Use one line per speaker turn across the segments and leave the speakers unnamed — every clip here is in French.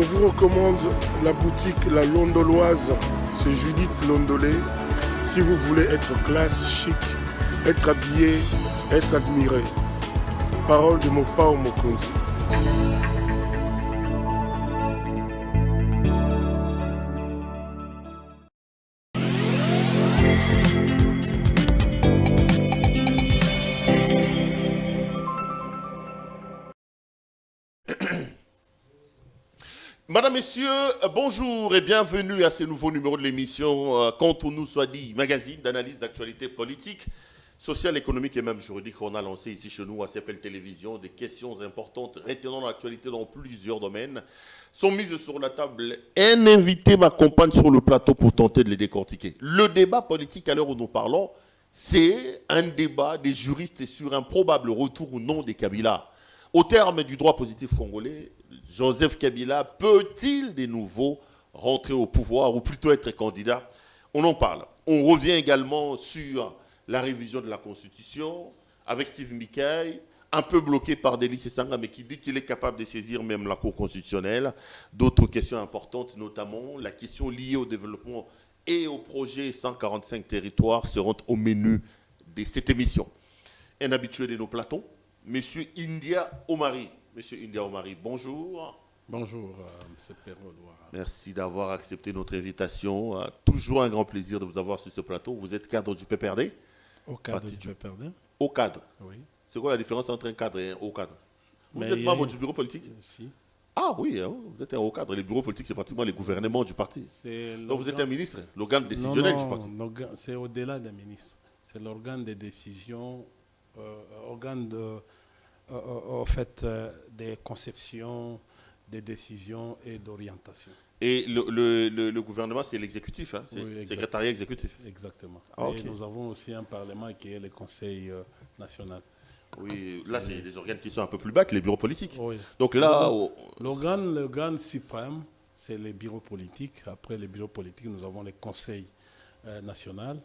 Je vous recommande la boutique La Londoloise, c'est Judith Londolé. Si vous voulez être classe, chic, être habillé, être admiré. Parole de Mopao Mokonzi.
Madame, Messieurs, bonjour et bienvenue à ce nouveau numéro de l'émission Contre nous soit dit, magazine d'analyse d'actualité politique, sociale, économique et même juridique qu'on a lancé ici chez nous à CPL Télévision. Des questions importantes retenant l'actualité dans plusieurs domaines sont mises sur la table. Un invité m'accompagne sur le plateau pour tenter de les décortiquer. Le débat politique à l'heure où nous parlons, c'est un débat des juristes sur un probable retour ou non des Kabila. Au terme du droit positif congolais, Joseph Kabila peut-il de nouveau rentrer au pouvoir ou plutôt être candidat? On en parle. On revient également sur la révision de la Constitution avec Steve Mikaï, un peu bloqué par Delis Sanga, mais qui dit qu'il est capable de saisir même la Cour constitutionnelle. D'autres questions importantes, notamment la question liée au développement et au projet 145 territoires seront au menu de cette émission. Un habitué de nos plateaux, M. India Omari. Monsieur India Omari, bonjour.
Bonjour, M. Perrault.
Merci d'avoir accepté notre invitation. Toujours un grand plaisir de vous avoir sur ce plateau. Vous êtes cadre du PPRD?
Au cadre du PPRD.
Au cadre?
Oui.
C'est quoi la différence entre un cadre et un haut cadre? Vous êtes membre du bureau politique?
Si.
Ah oui, vous êtes un haut cadre. Les bureaux politiques, c'est pratiquement les gouvernements du parti. Donc vous êtes un ministre, l'organe décisionnel du parti.
C'est au-delà des ministres. C'est l'organe de décision, organe au fait, des conceptions, des décisions et d'orientation.
Et le gouvernement, c'est l'exécutif, hein? C'est
oui,
secrétariat exécutif.
Exactement.
Ah,
et
okay.
Nous avons aussi un parlement qui est le Conseil national.
Oui, là, c'est des organes qui sont un peu plus bas que les bureaux politiques.
Oui.
Donc là...
L'organe suprême, c'est les bureaux politiques. Après les bureaux politiques, nous avons le Conseil national.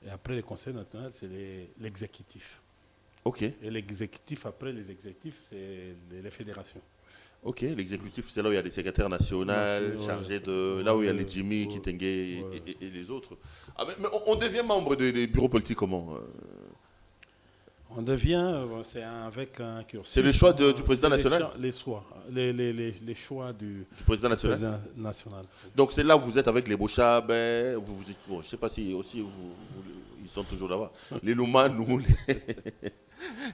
Et après le Conseil national, c'est l'exécutif.
Ok.
Et l'exécutif, après les exécutifs, c'est les fédérations.
Ok, l'exécutif, c'est là où il y a des secrétaires nationaux chargés de... Là où il y a les Jimmy, Kitenge et les autres. Ah, mais on devient membre des bureaux politiques comment?
On devient, c'est avec un cursus.
C'est le choix du président national?
Les choix du
président national. Donc c'est là où vous êtes avec les Bochab, bon, je ne sais pas si aussi ils sont toujours là-bas. Les Loumanou,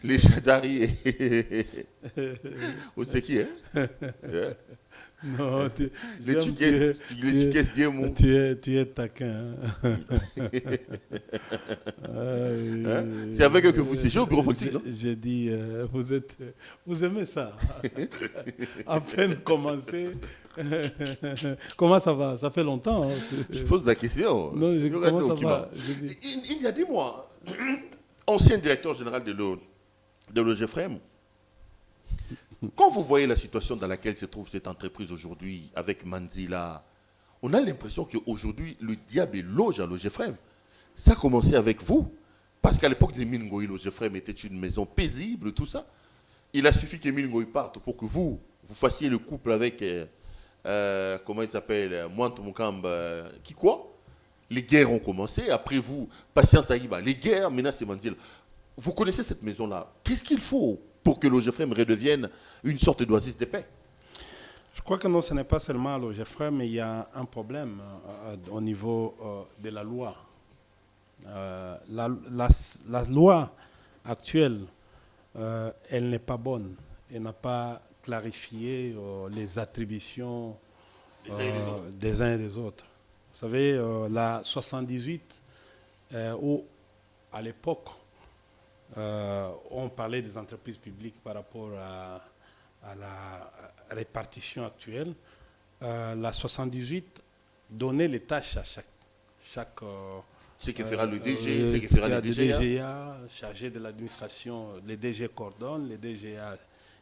les Chadari ou c'est qui, hein? Yeah.
Non,
les Tchikes Diemou.
Tu es taquin. Hein?
Hein? C'est avec eux que vous siégez au bureau politique, non?
J'ai dit, vous aimez ça. À peine commencé. Comment ça va? Ça fait longtemps. Hein?
Je pose la question.
Non, comment ça va?
Il y a 10 mois, ancien directeur général de l'OGFREM, quand vous voyez la situation dans laquelle se trouve cette entreprise aujourd'hui avec Manzila, on a l'impression qu'aujourd'hui, le diable loge à l'OGFREM. Ça a commencé avec vous. Parce qu'à l'époque d'Emile Ngoï, l'OGFREM était une maison paisible, tout ça. Il a suffi qu'Emile Ngoï parte pour que vous fassiez le couple avec, comment il s'appelle, Mwanto Mukamba, qui quoi? Les guerres ont commencé. Après vous, Patience Aïba, les guerres, maintenant c'est Manzila. Vous connaissez cette maison-là. Qu'est-ce qu'il faut pour que l'OGFREM redevienne une sorte d'oasis de paix?
Je crois que non, ce n'est pas seulement l'OGFREM, mais il y a un problème au niveau de la loi. La loi actuelle, elle n'est pas bonne. Elle n'a pas clarifié les attributions des uns et des autres. Vous savez, la 78, où à l'époque, on parlait des entreprises publiques par rapport à la répartition actuelle. La 78 donnait les tâches à chaque
ce que fera le DG, ce que fera le DGA.
Le DGA, chargé de l'administration, les DG coordonnent, les DGA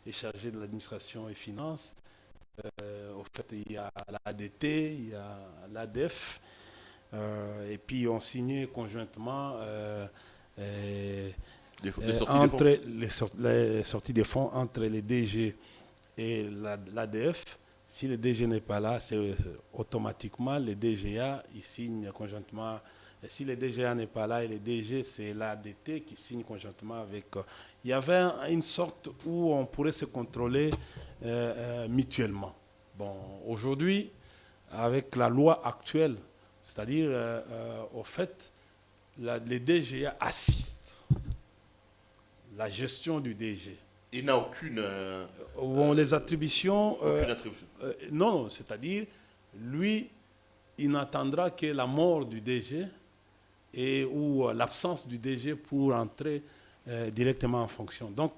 est chargé de l'administration et finances. Au fait, il y a l'ADT, il y a l'ADEF, et puis on signait conjointement les sorties des fonds entre les DG et l'ADF. Si le DG n'est pas là, c'est automatiquement les DGA, ils signent conjointement. Et si le DGA n'est pas là et le DG, c'est l'ADT qui signe conjointement avec... il y avait une sorte où on pourrait se contrôler mutuellement. Bon, aujourd'hui, avec la loi actuelle, c'est-à-dire, au fait, les DGA assistent la gestion du DG.
Il n'a aucune...
Bon, les attributions...
aucune attribution.
Non, c'est-à-dire, lui, il n'attendra que la mort du DG ou l'absence du DG pour entrer directement en fonction. Donc,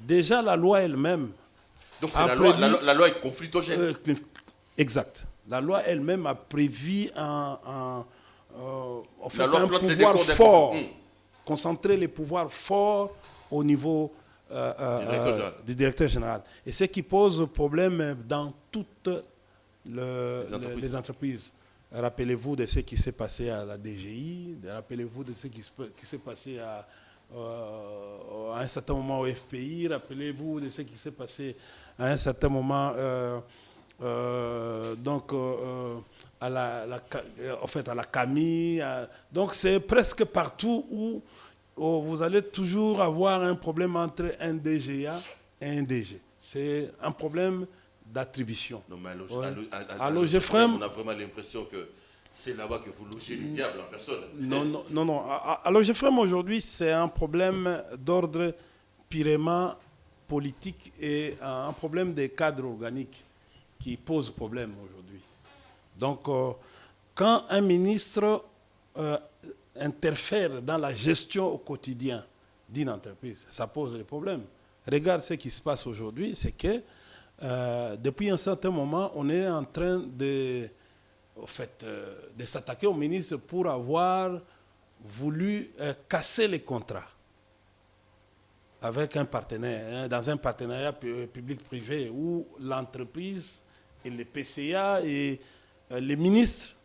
déjà, la loi elle-même...
Donc, c'est la loi est conflictogène.
Exact. La loi elle-même a prévu un
pouvoir
fort, concentrer les pouvoirs forts au niveau du directeur général. Et ce qui pose problème dans toutes les entreprises. Rappelez-vous de ce qui s'est passé à la DGI, rappelez-vous de ce qui s'est passé à un certain moment au FPI, rappelez-vous de ce qui s'est passé à un certain moment à la CAMI. Donc c'est presque partout où vous allez toujours avoir un problème entre un DGA et un DG. C'est un problème d'attribution.
À l'OGEFREM, on a vraiment l'impression que c'est là-bas que vous logez le diable en personne.
Non. À l'OGEFREM aujourd'hui, c'est un problème d'ordre purement politique et un problème des cadres organiques qui pose problème aujourd'hui. Donc, quand un ministre interfère dans la gestion au quotidien d'une entreprise, ça pose des problèmes. Regarde ce qui se passe aujourd'hui, c'est que depuis un certain moment, on est en train de s'attaquer au ministre pour avoir voulu casser les contrats avec un partenaire, dans un partenariat public-privé où l'entreprise et les PCA et les ministres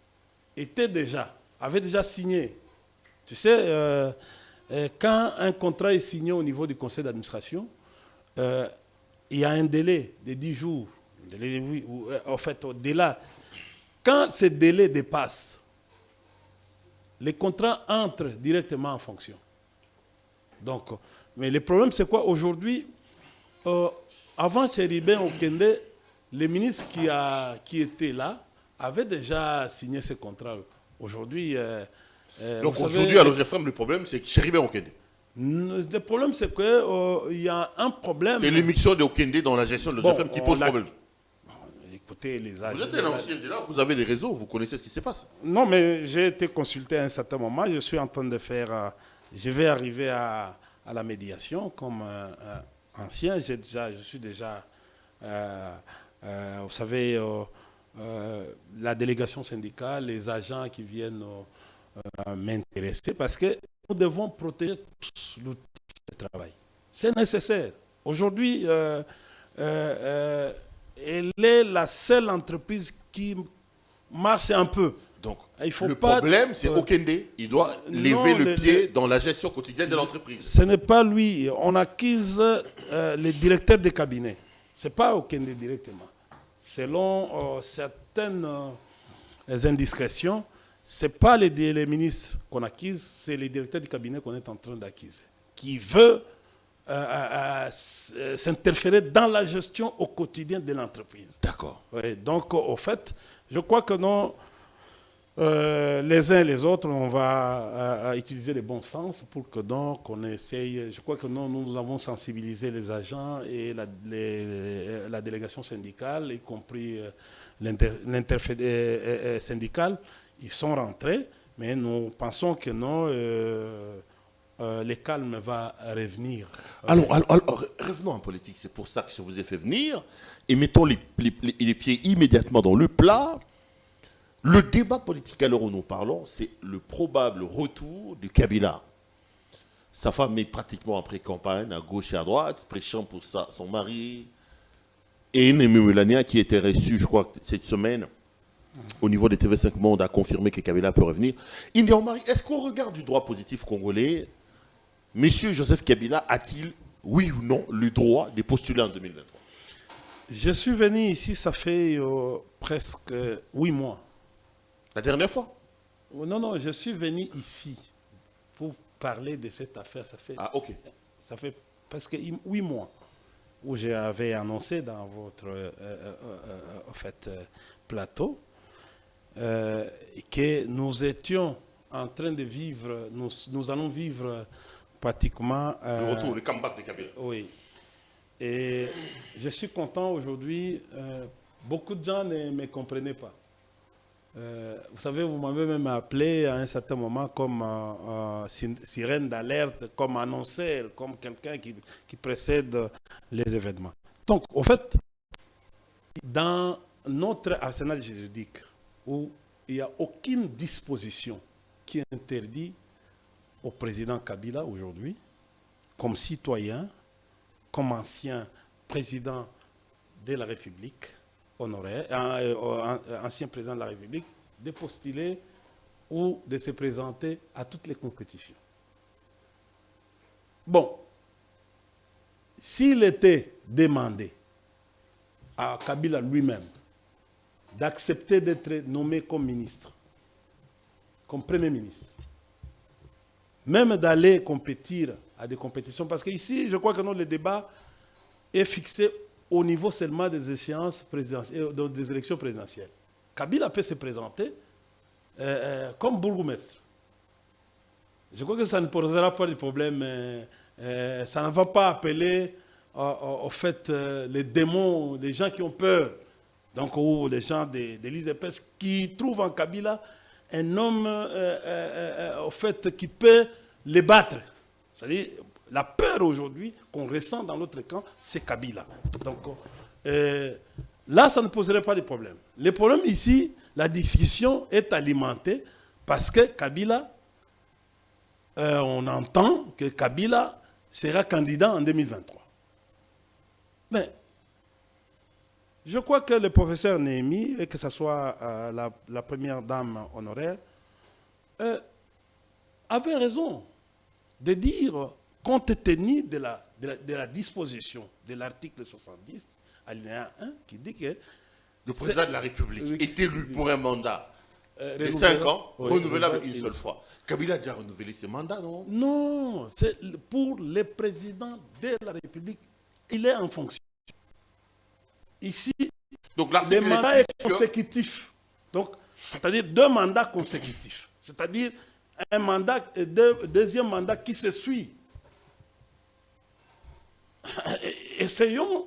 avaient déjà signé. Tu sais, quand un contrat est signé au niveau du conseil d'administration, il y a un délai de 10 jours. En fait, au-delà, quand ce délai dépasse, les contrats entrent directement en fonction. Donc, mais le problème, c'est quoi? Aujourd'hui, avant Chéribin Okende, le ministre qui était là avait déjà signé ce contrat. Aujourd'hui...
donc aujourd'hui, à l'OGEFREM, le problème, c'est Chéribin Okende.
Le problème, c'est qu'il y a un problème...
C'est l'émission de Okende dans la gestion de l'OGEFREM qui pose problème.
Écoutez, les agents...
Vous êtes un ancien de là, vous avez les réseaux, vous connaissez ce qui se passe.
Non, mais j'ai été consulté à un certain moment. Je suis en train de faire... je vais arriver à la médiation comme ancien. Je suis déjà... vous savez, la délégation syndicale, les agents qui viennent m'intéresser parce que nous devons protéger tous l'outil de travail. C'est nécessaire. Aujourd'hui, elle est la seule entreprise qui marche un peu.
Donc, le problème, c'est Okende. Il doit lever le pied dans la gestion quotidienne de l'entreprise.
Ce n'est pas lui. On accuse les directeurs de cabinet. Ce n'est pas Okende directement. Selon certaines indiscrétions, ce n'est pas les ministres qu'on accuse, c'est les directeurs de cabinet qu'on est en train d'accuser, qui veut s'interférer dans la gestion au quotidien de l'entreprise.
D'accord.
Ouais, donc, au fait, je crois que non, les uns et les autres, on va utiliser le bon sens pour que donc on essaye. Je crois que nous avons sensibilisé les agents et la délégation syndicale, y compris l'interfédération syndicale. Ils sont rentrés, mais nous pensons que non. Le calme va revenir.
Alors, revenons en politique. C'est pour ça que je vous ai fait venir. Et mettons les pieds immédiatement dans le plat. Le débat politique à l'heure où nous parlons, c'est le probable retour du Kabila. Sa femme est pratiquement en pré-campagne, à gauche et à droite, prêchant pour son mari. Et Némi Melania, qui était reçu, je crois, cette semaine, au niveau des TV5 Monde, a confirmé que Kabila peut revenir. Est-ce qu'au regard du droit positif congolais, M. Joseph Kabila a-t-il, oui ou non, le droit de postuler en 2023?
Je suis venu ici, ça fait presque 8 mois.
La dernière fois?
Non, non, je suis venu ici pour parler de cette affaire.
Ah, ok.
Ça fait presque 8 mois où j'avais annoncé dans votre plateau que nous étions en train de vivre, nous allons vivre pratiquement...
le retour, le comeback de Kabila.
Oui. Et je suis content aujourd'hui. Beaucoup de gens ne me comprenaient pas. Vous savez, vous m'avez même appelé à un certain moment comme sirène d'alerte, comme annonceur, comme quelqu'un qui précède les événements. Donc, au fait, dans notre arsenal juridique, où il n'y a aucune disposition qui interdit au président Kabila aujourd'hui, comme citoyen, comme ancien président de la République, honoraire, ancien président de la République, de postuler ou de se présenter à toutes les compétitions. Bon, s'il était demandé à Kabila lui-même d'accepter d'être nommé comme ministre, comme premier ministre, même d'aller compétir à des compétitions, parce qu'ici, je crois que le débat est fixé au niveau seulement des échéances présidentielles, des élections présidentielles. Kabila peut se présenter comme bourgmestre. Je crois que ça ne posera pas de problème. Ça ne va pas appeler au fait les démons, les gens qui ont peur, donc, ou les gens de l'ISEPES qui trouvent en Kabila un homme au fait qui peut les battre. C'est-à-dire, la peur aujourd'hui qu'on ressent dans notre camp, c'est Kabila. Donc, là, ça ne poserait pas de problème. Le problème ici, la discussion est alimentée parce que Kabila, on entend que Kabila sera candidat en 2023. Mais, je crois que le professeur Néhémie, et que ce soit la première dame honoraire, avait raison de dire, compte tenu de la disposition de l'article 70, alinéa 1, qui dit que
le président de la République est élu pour un mandat de 5 ans, renouvelable une seule fois. Kabila a déjà renouvelé ses mandats, non?
Non, c'est pour le président de la République. Il est en fonction. Ici,
donc,
le mandat est consécutif. Donc, c'est-à-dire 2 mandats consécutifs. C'est-à-dire un mandat et deuxième mandat qui se suit. Essayons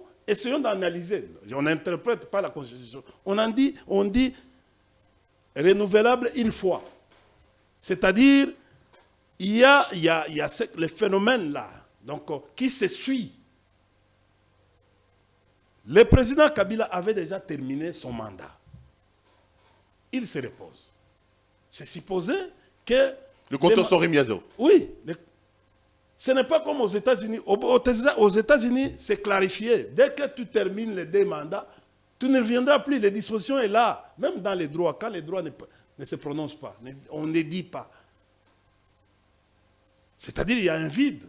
d'analyser. On n'interprète pas la Constitution. On dit renouvelable une fois. C'est-à-dire, il y a le phénomène là, donc, qui se suit. Le président Kabila avait déjà terminé son mandat. Il se repose. C'est supposé que...
Le compteur sont remis à zéro.
Oui. Ce n'est pas comme aux États-Unis. Aux États-Unis, c'est clarifié. Dès que tu termines les 2 mandats, tu ne reviendras plus. Les dispositions sont là. Même dans les droits, quand les droits ne se prononcent pas, on ne dit pas. C'est-à-dire qu'il y a un vide.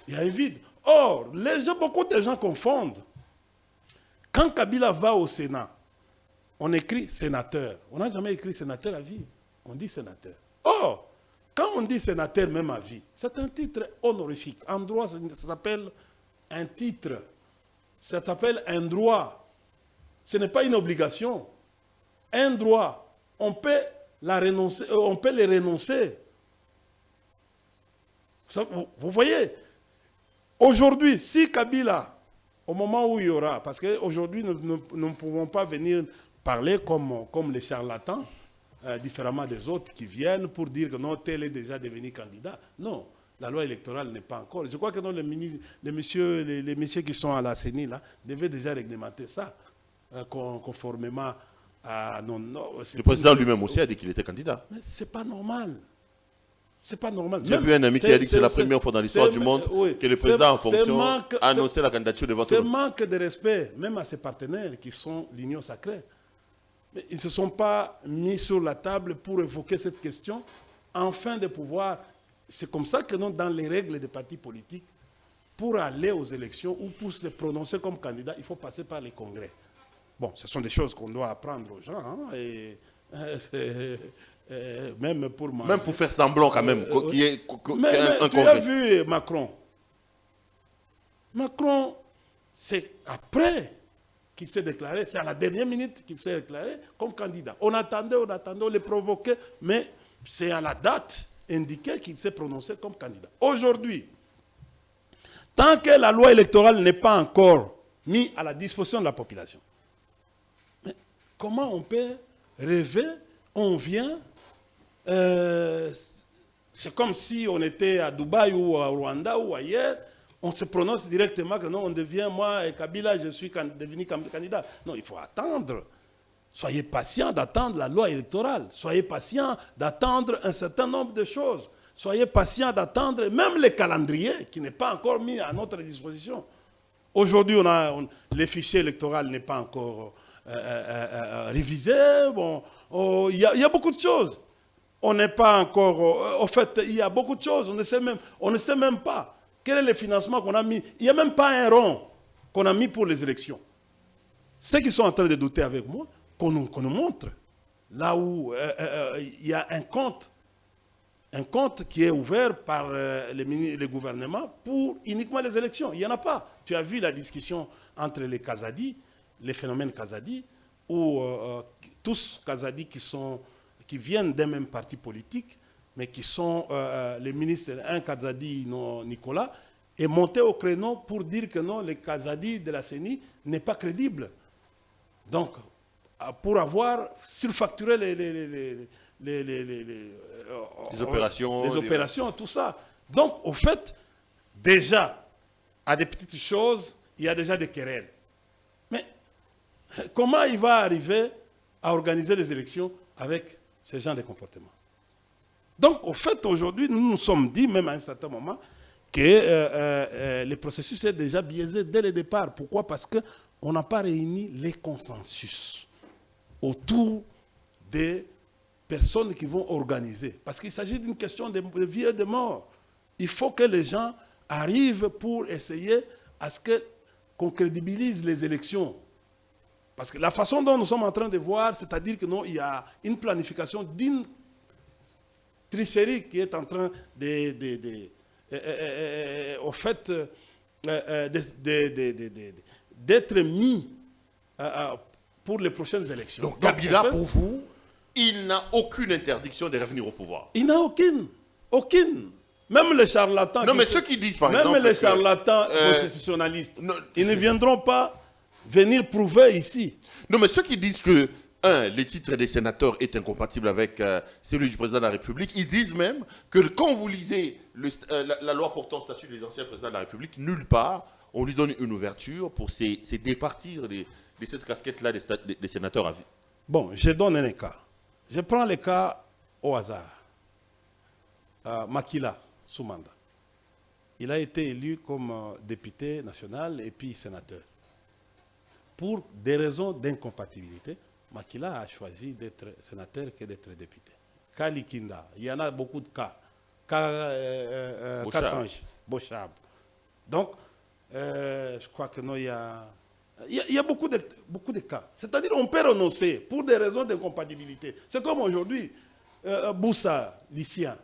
Il y a un vide. Or, beaucoup de gens confondent. Quand Kabila va au Sénat, on écrit sénateur. On n'a jamais écrit sénateur à vie. On dit sénateur. Or, quand on dit sénateur même à vie, c'est un titre honorifique. En droit, ça s'appelle un titre. Ça s'appelle un droit. Ce n'est pas une obligation. Un droit, on peut le renoncer. Vous voyez, aujourd'hui, si Kabila, au moment où il y aura, parce qu'aujourd'hui, nous ne pouvons pas venir parler comme les charlatans, différemment des autres qui viennent pour dire que non, tel est déjà devenu candidat. Non, la loi électorale n'est pas encore. Je crois que non, les messieurs qui sont à la CENI là, devaient déjà réglementer ça, conformément à...
Le président lui-même aussi a dit qu'il était candidat.
Mais ce n'est pas normal. C'est pas normal.
J'ai vu un ami qui a dit que c'est la première fois dans l'histoire du monde que le président en fonction a annoncé la candidature de votre...
C'est manque de respect, même à ses partenaires qui sont l'Union sacrée. Mais ils ne se sont pas mis sur la table pour évoquer cette question, afin de pouvoir... C'est comme ça que dans les règles des partis politiques, pour aller aux élections ou pour se prononcer comme candidat, il faut passer par les congrès. Bon, ce sont des choses qu'on doit apprendre aux gens. Hein, et, même pour manger.
Même pour faire semblant quand même qu'il y ait un
tu
congrès.
as vu Macron. Macron, c'est après qu'il s'est déclaré, c'est à la dernière minute qu'il s'est déclaré comme candidat. On attendait, on les provoquait, mais c'est à la date indiquée qu'il s'est prononcé comme candidat. Aujourd'hui, tant que la loi électorale n'est pas encore mise à la disposition de la population, mais comment on peut rêver, on vient, c'est comme si on était à Dubaï ou à Rwanda ou ailleurs, on se prononce directement que non, on devient, moi et Kabila, je suis devenu candidat. Non, il faut attendre. Soyez patient d'attendre la loi électorale. Soyez patient d'attendre un certain nombre de choses. Soyez patient d'attendre même les calendriers qui n'est pas encore mis à notre disposition. Aujourd'hui, les fichiers électoraux n'est pas encore révisé. Bon, il y a beaucoup de choses. On n'est pas encore... au fait, il y a beaucoup de choses. On ne sait même pas. Quel est le financement qu'on a mis? Il n'y a même pas un rond qu'on a mis pour les élections. Ceux qui sont en train de douter avec moi, qu'on nous montre. Là où il y a un compte qui est ouvert par les gouvernements pour uniquement les élections. Il n'y en a pas. Tu as vu la discussion entre les Kazadi, les phénomènes Kazadi, où tous Kazadi qui viennent d'un même parti politique, mais qui sont les ministres, un Kazadi, Nicolas, est monté au créneau pour dire que non, le Kazadi de la CENI n'est pas crédible. Donc, pour avoir surfacturé les opérations, tout ça. Donc, au fait, déjà, à des petites choses, il y a déjà des querelles. Mais comment il va arriver à organiser les élections avec ce genre de comportement? Donc, au fait, aujourd'hui, nous nous sommes dit, même à un certain moment, que le processus est déjà biaisé dès le départ. Pourquoi? Parce qu'on n'a pas réuni les consensus autour des personnes qui vont organiser. Parce qu'il s'agit d'une question de vie et de mort. Il faut que les gens arrivent pour essayer à ce qu'on crédibilise les élections. Parce que la façon dont nous sommes en train de voir, c'est-à-dire que non, il y a une planification d'une tricherie qui est en train d'être mis pour les prochaines élections.
Donc Kabila, pour vous, il n'a aucune interdiction de revenir au pouvoir.
Il n'a aucune. Aucune. Même les charlatans.
Non, mais ceux qui disent, par exemple...
Même les charlatans constitutionnalistes, ils ne viendront pas venir prouver ici.
Non, mais ceux qui disent que le titre des sénateurs est incompatible avec celui du président de la République. Ils disent même que quand vous lisez la loi portant statut des anciens présidents de la République, nulle part, on lui donne une ouverture pour se départir de cette casquette-là des sénateurs à vie.
Bon, je donne un cas. Je prends le cas au hasard. Makila Soumanda. Il a été élu comme député national et puis sénateur. Pour des raisons d'incompatibilité, Makila a choisi d'être sénateur que d'être député. Kalikinda, il y en a beaucoup de cas. Kassange, Bochab. Donc, je crois que non, il y a beaucoup de cas. C'est-à-dire qu'on peut renoncer pour des raisons d'incompatibilité. C'est comme aujourd'hui, Boussa, lycéen.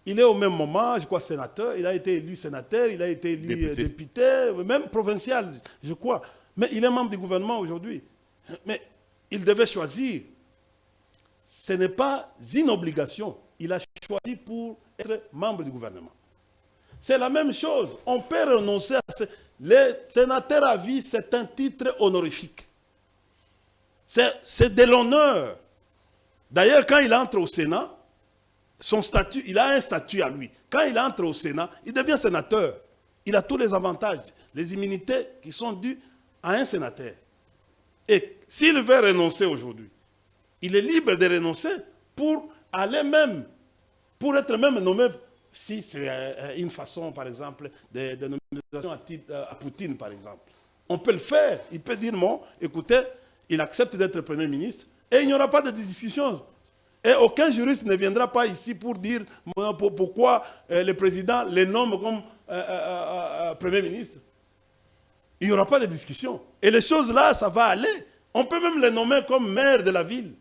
Il est au même moment, je crois, sénateur. Il a été élu sénateur, il a été élu député, même provincial, je crois. Mais il est membre du gouvernement aujourd'hui. Mais il devait choisir. Ce n'est pas une obligation. Il a choisi pour être membre du gouvernement. C'est la même chose. On peut renoncer à ce... Le sénateur à vie, c'est un titre honorifique. C'est de l'honneur. D'ailleurs, quand il entre au Sénat, son statut, il a un statut à lui. Quand il entre au Sénat, il devient sénateur. Il a tous les avantages, les immunités qui sont dues à un sénateur. Et s'il veut renoncer aujourd'hui, il est libre de renoncer pour aller même, pour être même nommé, si c'est une façon, par exemple, de nomination à Poutine, par exemple. On peut le faire. Il peut dire, bon, écoutez, il accepte d'être Premier ministre et il n'y aura pas de discussion. Et aucun juriste ne viendra pas ici pour dire pourquoi le président les nomme comme Premier ministre. Il n'y aura pas de discussion. Et les choses là, ça va aller. On peut même les nommer comme maire de la ville.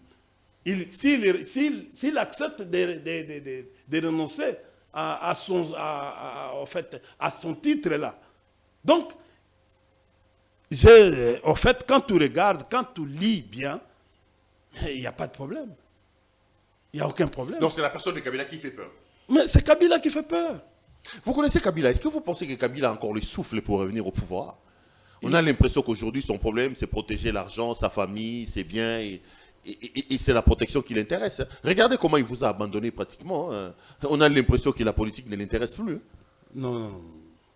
S'il accepte de renoncer à son titre là. Donc, en fait, quand tu regardes, quand tu lis bien, il n'y a pas de problème. Il n'y a aucun problème.
Donc c'est la personne de Kabila qui fait peur.
Mais c'est Kabila qui fait peur.
Vous connaissez Kabila. Est-ce que vous pensez que Kabila a encore le souffle pour revenir au pouvoir? On a l'impression qu'aujourd'hui, son problème, c'est protéger l'argent, sa famille, ses biens, et c'est la protection qui l'intéresse. Regardez comment il vous a abandonné pratiquement. On a l'impression que la politique ne l'intéresse plus.
Non.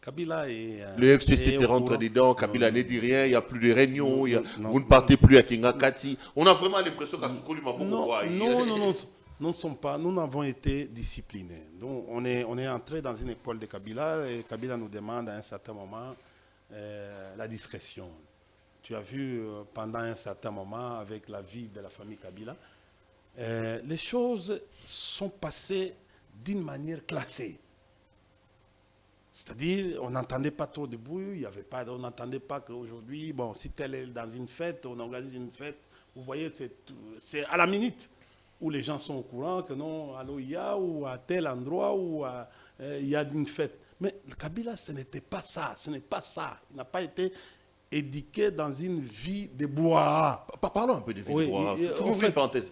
Kabila est...
Le FCC se rentre dedans, Kabila ne dit rien, il n'y a plus de réunion, vous ne partez plus à Kingakati. On a vraiment l'impression qu'à Soukoli m'a beaucoup
nous n'avons été disciplinés. Donc, on est entré dans une école de Kabila et Kabila nous demande à un certain moment la discrétion. Tu as vu pendant un certain moment avec la vie de la famille Kabila, les choses sont passées d'une manière classée. C'est-à-dire, on n'entendait pas trop de bruit, on n'entendait pas qu'aujourd'hui, bon, si tel est dans une fête, on organise une fête, vous voyez, c'est à la minute où les gens sont au courant que non, à l'OIA ou à tel endroit où il y a une fête. Mais le Kabila, ce n'était pas ça, ce n'est pas ça. Il n'a pas été éduqué dans une vie de bois.
Parlons un peu de vie de bois. Tu m'ouvres une parenthèse.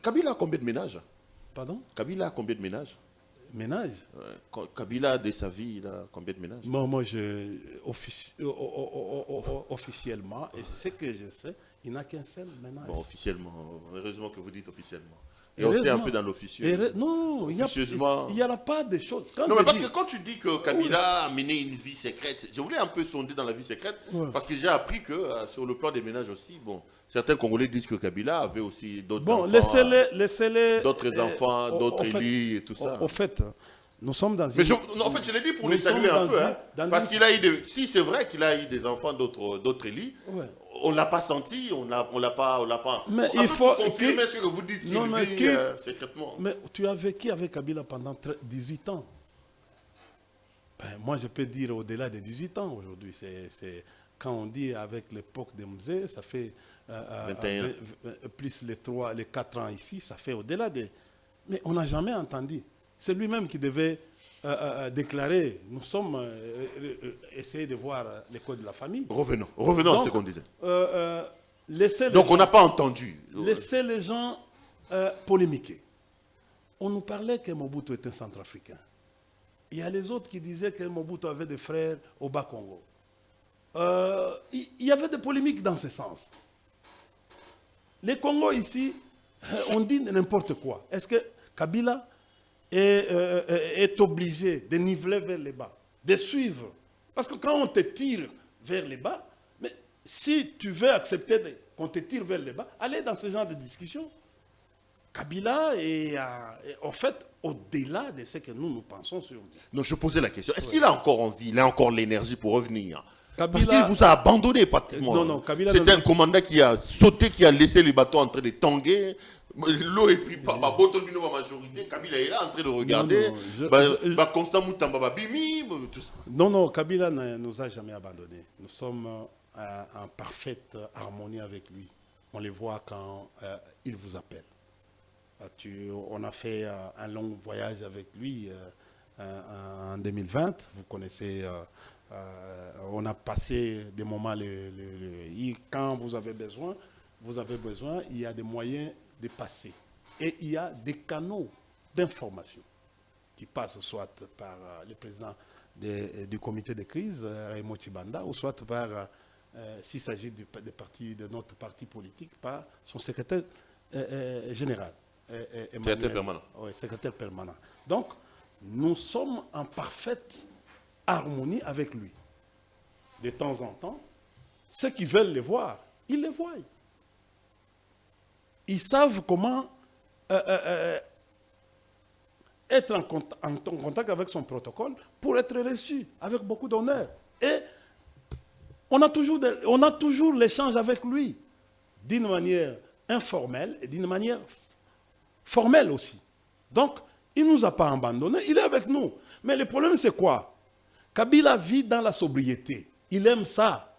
Kabila a combien de ménages?
Pardon?
Kabila a combien de ménages?
Ménage?
Kabila, de sa vie, il a combien de ménages?
Moi, officiellement, et ce que je sais, il n'a qu'un seul ménage.
Bon, officiellement, heureusement que vous dites officiellement. Et aussi un peu dans l'officieux.
Non, il n'y a pas de choses.
Non, mais parce que quand tu dis que Kabila a mené une vie secrète, je voulais un peu sonder dans la vie secrète, parce que j'ai appris que sur le plan des ménages aussi, bon, certains Congolais disent que Kabila avait aussi d'autres enfants.
Laissez-les.
D'autres enfants, d'autres élus et tout ça.
Au fait, nous sommes dans
une... en fait, je l'ai dit pour les saluer un peu. Parce qu'il a eu si c'est vrai qu'il a eu des enfants d'autres élus, on ne l'a pas senti, on l'a pas.
Mais il faut
confirmer ce que vous dites qu'il vit secrètement.
Mais tu as vécu avec Kabila pendant 18 ans. Moi, je peux dire au-delà de 18 ans aujourd'hui. C'est quand on dit avec l'époque de Mzé, ça fait
21.
Plus les 4 ans ici, ça fait au-delà de... Mais on n'a jamais entendu. C'est lui-même qui devait déclarer. Nous sommes essayer de voir les codes de la famille.
Revenons à ce qu'on disait.
Donc
on n'a pas entendu.
Laissez les gens polémiquer. On nous parlait que Mobutu était centrafricain. Il y a les autres qui disaient que Mobutu avait des frères au Bas-Congo. Il y avait des polémiques dans ce sens. Les Congos ici, on dit n'importe quoi. Est-ce que Kabila est obligé de niveler vers le bas, de suivre? Parce que quand on te tire vers le bas, mais si tu veux accepter qu'on te tire vers le bas, allez dans ce genre de discussion. Kabila est en fait au-delà de ce que nous pensons sur lui.
Non, je posais la question. Est-ce qu'il a encore envie, il a encore l'énergie pour revenir?
Kabila,
parce qu'il vous a abandonné pratiquement.
Non, Kabila...
C'était un commandant qui a sauté, qui a laissé les bateaux en train de tanguer. L'eau est pris par la majorité. Kabila est là en train de regarder. Constant Moutamba Bimi.
Non, Kabila ne nous a jamais abandonnés. Nous sommes en parfaite harmonie avec lui. On les voit quand il vous appelle. On a fait un long voyage avec lui en 2020. Vous connaissez, on a passé des moments, quand vous avez besoin, il y a des moyens de passer. Et il y a des canaux d'information qui passent soit par le président du comité de crise, Raymond Chibanda, ou soit par, s'il s'agit de notre parti politique, par son secrétaire général.
Secrétaire permanent.
Oui, secrétaire permanent. Donc, nous sommes en parfaite harmonie avec lui. De temps en temps, ceux qui veulent les voir, ils les voient. Ils savent comment être en contact avec son protocole pour être reçu avec beaucoup d'honneur. Et on a toujours l'échange avec lui d'une manière informelle et d'une manière formelle aussi. Donc, il ne nous a pas abandonnés, il est avec nous. Mais le problème, c'est quoi? Kabila vit dans la sobriété. Il aime ça.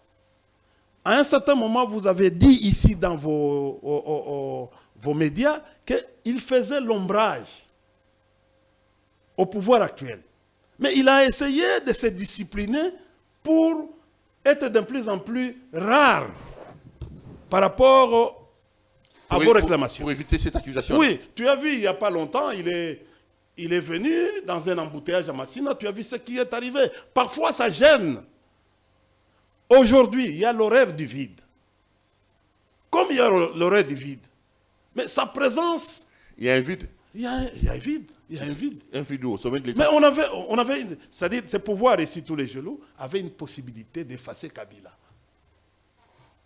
À un certain moment, vous avez dit ici dans vos médias qu'il faisait l'ombrage au pouvoir actuel. Mais il a essayé de se discipliner pour être de plus en plus rare par rapport à vos réclamations.
Pour éviter cette accusation.
Oui, tu as vu il n'y a pas longtemps, il est venu dans un embouteillage à Massina, tu as vu ce qui est arrivé. Parfois, ça gêne. Aujourd'hui, il y a l'horaire du vide. Comme il y a l'horaire du vide. Mais sa présence...
Il y a un vide.
Il y a un vide. Il y a un vide.
Un vide au sommet de
Mais
l'État.
on avait c'est-à-dire, ce pouvoir ici, tous les genoux, avait une possibilité d'effacer Kabila.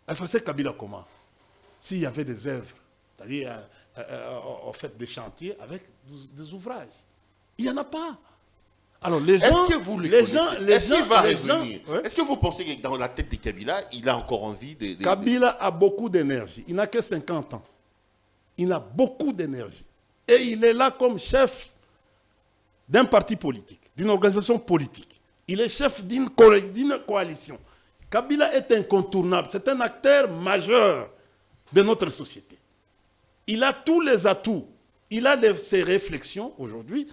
Effacer Kabila comment? S'il y avait des œuvres, c'est-à-dire en fait des chantiers avec des ouvrages. Il n'y en a pas. Alors les gens...
Est-ce que vous le connaissez? Est-ce qu'il va revenir?
Ouais.
Est-ce que vous pensez que dans la tête de Kabila, il a encore envie de...
Kabila a beaucoup d'énergie. Il n'a que 50 ans. Il a beaucoup d'énergie. Et il est là comme chef d'un parti politique, d'une organisation politique. Il est chef d'une coalition. Kabila est incontournable. C'est un acteur majeur de notre société. Il a tous les atouts. Il a ses réflexions aujourd'hui.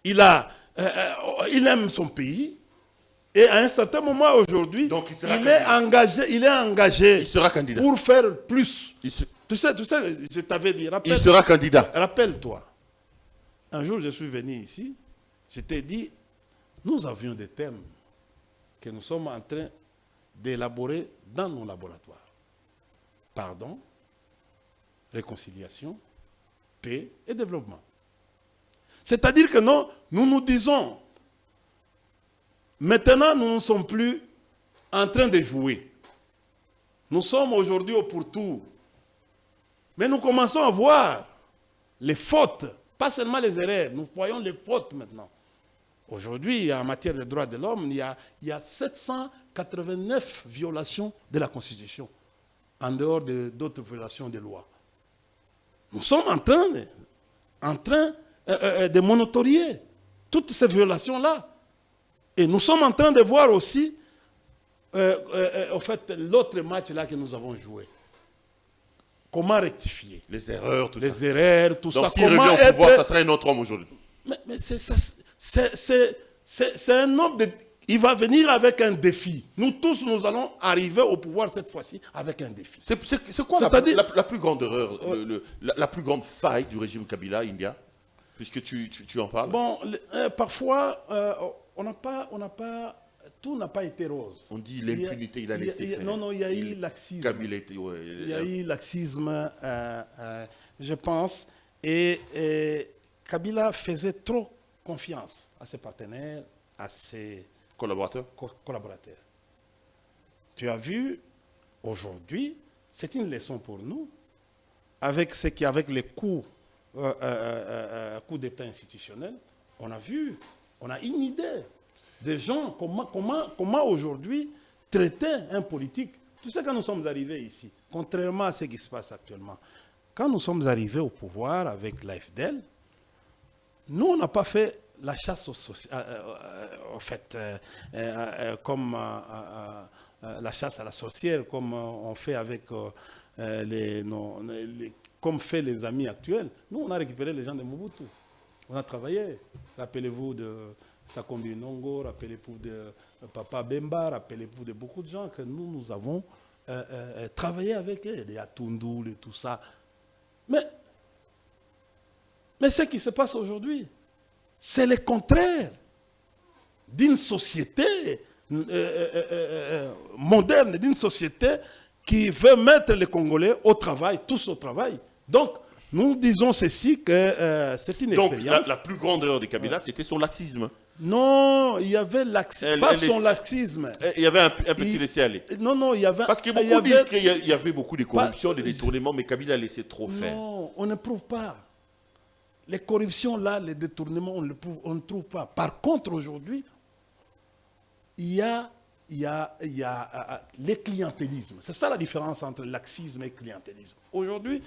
Il aime son pays. Et à un certain moment aujourd'hui, il est engagé
il sera candidat.
Pour faire plus. Tu sais, je t'avais dit,
il sera candidat.
Rappelle-toi, un jour je suis venu ici, je t'ai dit, nous avions des thèmes que nous sommes en train d'élaborer dans nos laboratoires. Pardon, réconciliation, paix et développement. C'est-à-dire que non, nous disons, maintenant nous ne sommes plus en train de jouer. Nous sommes aujourd'hui au pourtour. Mais nous commençons à voir les fautes, pas seulement les erreurs, nous voyons les fautes maintenant. Aujourd'hui, en matière de droits de l'homme, il y a 789 violations de la Constitution, en dehors d'autres violations des lois. Nous sommes en train de monotorier toutes ces violations-là. Et nous sommes en train de voir aussi, en fait, l'autre match là que nous avons joué. Comment rectifier
les erreurs, tout ça.
Les erreurs, tout ça.
Donc s'il revient au pouvoir, ça serait un autre homme aujourd'hui.
Mais c'est un homme, il va venir avec un défi. Nous tous, nous allons arriver au pouvoir cette fois-ci avec un défi.
C'est quoi la plus grande erreur, la plus grande faille du régime Kabila, India, puisque tu en parles?
Bon, parfois, on n'a pas... Tout n'a pas été rose.
On dit l'impunité, il a laissé faire.
Non, il y a eu laxisme. Il y a eu laxisme, je pense. Et Kabila faisait trop confiance à ses partenaires, à ses collaborateurs. Tu as vu, aujourd'hui, c'est une leçon pour nous, avec les coups d'État institutionnels, on a vu, on a une idée des gens, comment aujourd'hui traiter un politique. Tu sais, quand nous sommes arrivés ici, contrairement à ce qui se passe actuellement, quand nous sommes arrivés au pouvoir avec l'AFDL, nous, on n'a pas fait la chasse en fait, comme la chasse à la sorcière, comme on fait avec comme fait les amis actuels. Nous, on a récupéré les gens de Mobutu. On a travaillé. Rappelez-vous de Sakombi Nongo, rappelez-vous de Papa Bemba, rappelez-vous de beaucoup de gens que nous avons travaillé avec eux, des Atundoul et tout ça. Mais ce qui se passe aujourd'hui, c'est le contraire d'une société moderne, d'une société qui veut mettre les Congolais au travail, tous au travail. Donc, nous disons ceci, que c'est une expérience.
Donc, la plus grande erreur de Kabila, c'était son laxisme.
Non, il y avait laxisme, pas son laxisme.
Il y avait un petit laisser-aller.
Non, il y avait...
Parce que beaucoup disent qu'il y avait beaucoup de corruption, de détournements, mais Kabila a laissé trop faire.
Non, on ne prouve pas. Les corruptions là, les détournements, on ne trouve pas. Par contre, aujourd'hui, il y a les clientélismes. C'est ça la différence entre laxisme et clientélisme. Aujourd'hui,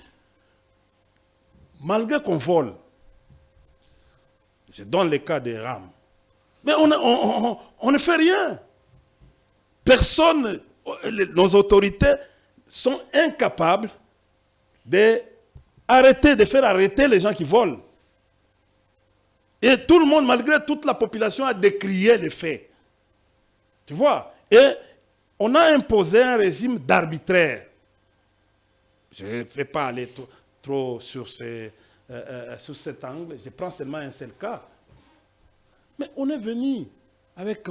malgré qu'on vole, je donne le cas des rames, Mais on ne fait rien. Personne, nos autorités sont incapables de faire arrêter les gens qui volent. Et tout le monde, malgré toute la population, a décrié les faits. Tu vois? Et on a imposé un régime d'arbitraire. Je ne vais pas aller trop sur cet angle. Je prends seulement un seul cas. Mais on est venu avec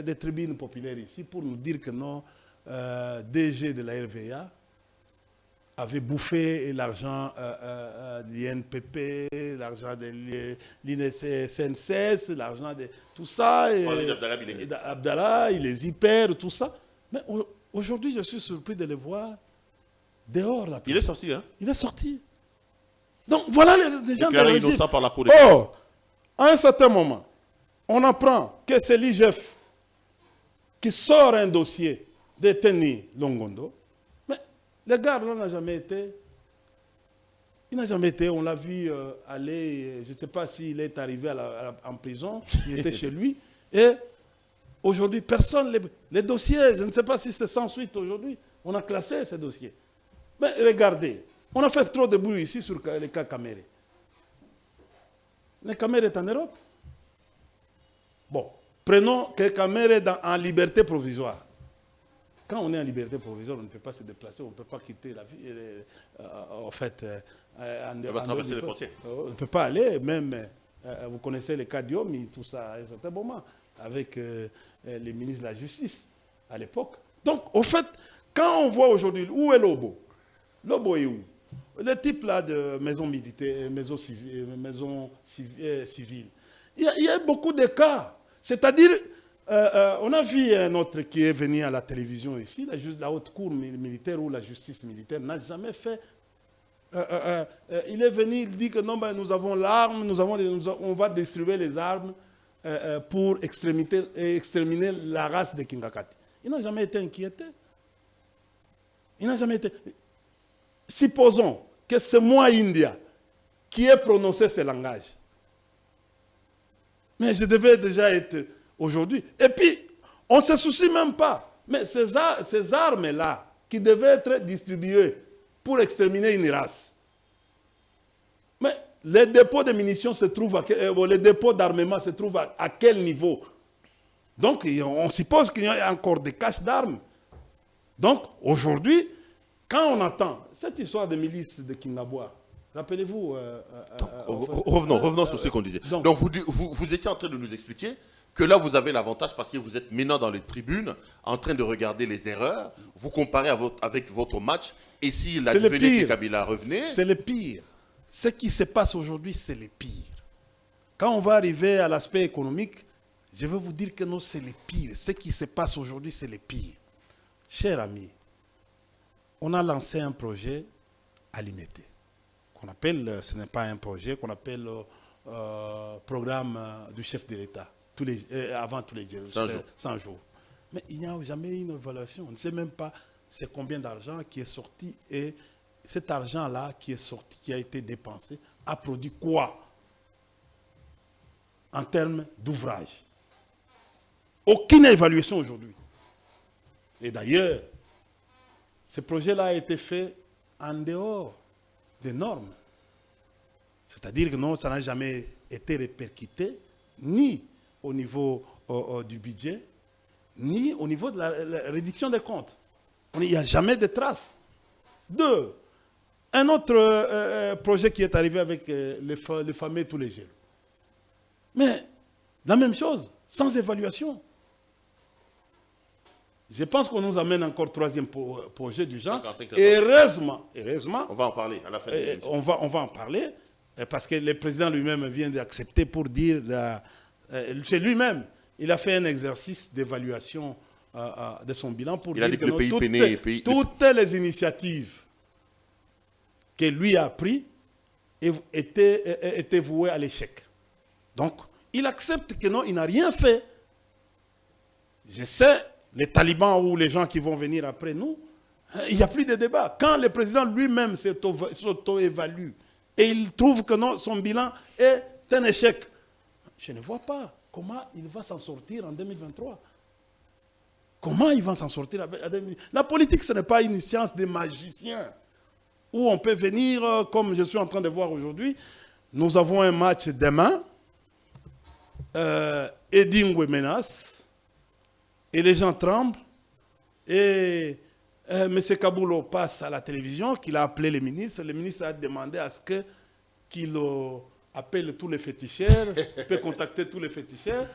des tribunes populaires ici pour nous dire que nos DG de la RVA avait bouffé l'argent de l'INPP, l'argent de l'INSS, l'argent de tout ça. Abdallah, les hyper, tout ça. Mais aujourd'hui, je suis surpris de les voir dehors. Là.
Il est sorti, hein?
Il est sorti. Donc voilà les gens de la
innocent par la Cour des
comptes. Or, à un certain moment, on apprend que c'est l'IGF qui sort un dossier de Teni Longondo. Mais le gars là n'a jamais été. Il n'a jamais été. On l'a vu aller. Je ne sais pas s'il est arrivé en prison. Il était chez lui. Et aujourd'hui, personne. Les dossiers, je ne sais pas si c'est sans suite aujourd'hui. On a classé ces dossiers. Mais regardez, on a fait trop de bruit ici sur les cas Caméré. Le Caméré est en Europe. Bon, prenons que Caméré est en liberté provisoire. Quand on est en liberté provisoire, on ne peut pas se déplacer, on ne peut pas quitter la ville. En fait,
on va traverser les frontières.
On ne peut pas aller, même, vous connaissez les cas d'Yomi, tout ça, à un certain moment, avec les ministres de la Justice à l'époque. Donc, au fait, quand on voit aujourd'hui, où est Lobo? Lobo est où? Le type là de maison militaire, maison civile. Il y a beaucoup de cas. C'est-à-dire, on a vu un autre qui est venu à la télévision ici, la haute cour militaire ou la justice militaire n'a jamais fait. Il est venu, il dit que non, ben, nous avons l'arme, on va distribuer les armes pour exterminer la race des Kingakati. Il n'a jamais été inquiété. Il n'a jamais été. Supposons que c'est moi, India, qui ai prononcé ce langage. Mais je devais déjà être aujourd'hui. Et puis, on ne se soucie même pas. Mais ces armes-là, qui devaient être distribuées pour exterminer une race. Mais les dépôts de munitions se trouvent, les dépôts d'armement se trouvent à quel niveau? Donc, on suppose qu'il y a encore des caches d'armes. Donc, aujourd'hui, quand on entend cette histoire de milices de Kingaboua, rappelez-vous...
revenons sur ce qu'on disait. Donc vous étiez en train de nous expliquer que là, vous avez l'avantage parce que vous êtes maintenant dans les tribunes, en train de regarder les erreurs, vous comparez avec votre match, et si la devenue Kabila revenait...
C'est le pire. Ce qui se passe aujourd'hui, c'est le pire. Quand on va arriver à l'aspect économique, je vais vous dire que non, c'est le pire. Ce qui se passe aujourd'hui, c'est le pire. Chers amis, on a lancé un projet à l'IMET, qu'on appelle, ce n'est pas un projet, qu'on appelle programme du chef de l'État, avant tous les 100 jours. Mais il n'y a jamais eu une évaluation. On ne sait même pas c'est combien d'argent qui est sorti et cet argent-là qui est sorti, qui a été dépensé, a produit quoi en termes d'ouvrage. Aucune évaluation aujourd'hui. Et d'ailleurs, ce projet-là a été fait en dehors des normes. C'est-à-dire que non, ça n'a jamais été répercuté, ni au niveau du budget, ni au niveau de la réduction des comptes. Il n'y a jamais de traces. Deux, un autre projet qui est arrivé avec les fameux tous les gels. Mais la même chose, sans évaluation. Je pense qu'on nous amène encore troisième projet du genre. Et heureusement,
on va en parler à la fin de l'émission.
On va en parler, parce que le président lui-même vient d'accepter pour dire, c'est lui-même, il a fait un exercice d'évaluation de son bilan pour dire que toutes les initiatives que lui a prises étaient vouées à l'échec. Donc, il accepte que non, il n'a rien fait. Je sais, les talibans ou les gens qui vont venir après nous, il n'y a plus de débat. Quand le président lui-même s'auto-évalue et il trouve que non, son bilan est un échec, je ne vois pas comment il va s'en sortir en 2023? Comment il va s'en sortir? La politique, ce n'est pas une science des magiciens où on peut venir, comme je suis en train de voir aujourd'hui. Nous avons un match demain. Edingwe menace. Et les gens tremblent. Et M. Kaboulo passe à la télévision, qu'il a appelé le ministre. Le ministre a demandé à ce qu'il appelle tous les féticheurs, peut contacter tous les féticheurs.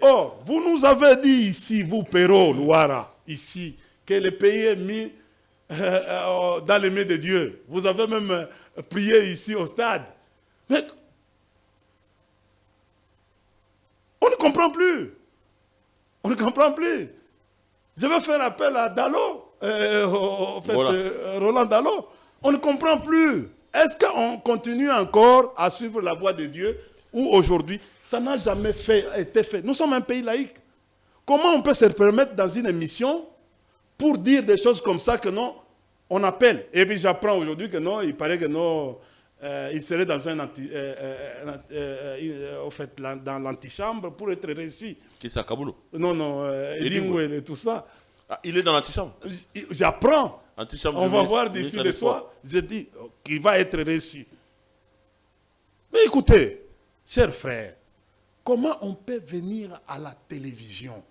Oh, vous nous avez dit ici, vous, Perrault, Louara, ici, que le pays est mis dans les mains de Dieu. Vous avez même prié ici au stade. Mais on ne comprend plus. On ne comprend plus. Je vais faire appel à Dalo, Roland Dalo. On ne comprend plus. Est-ce qu'on continue encore à suivre la voie de Dieu ou aujourd'hui, ça n'a jamais été fait? Nous sommes un pays laïque. Comment on peut se permettre dans une émission pour dire des choses comme ça que non, on appelle? Et puis j'apprends aujourd'hui que non, il paraît que non, il serait dans dans l'antichambre pour être reçu.
Qui c'est, Kaboulo?
Non, Edingwe et tout ça.
Ah, il est dans l'antichambre?
J'apprends. On va voir d'ici le soir. Je dis qu'il va être reçu. Mais écoutez, chers frères, comment on peut venir à la télévision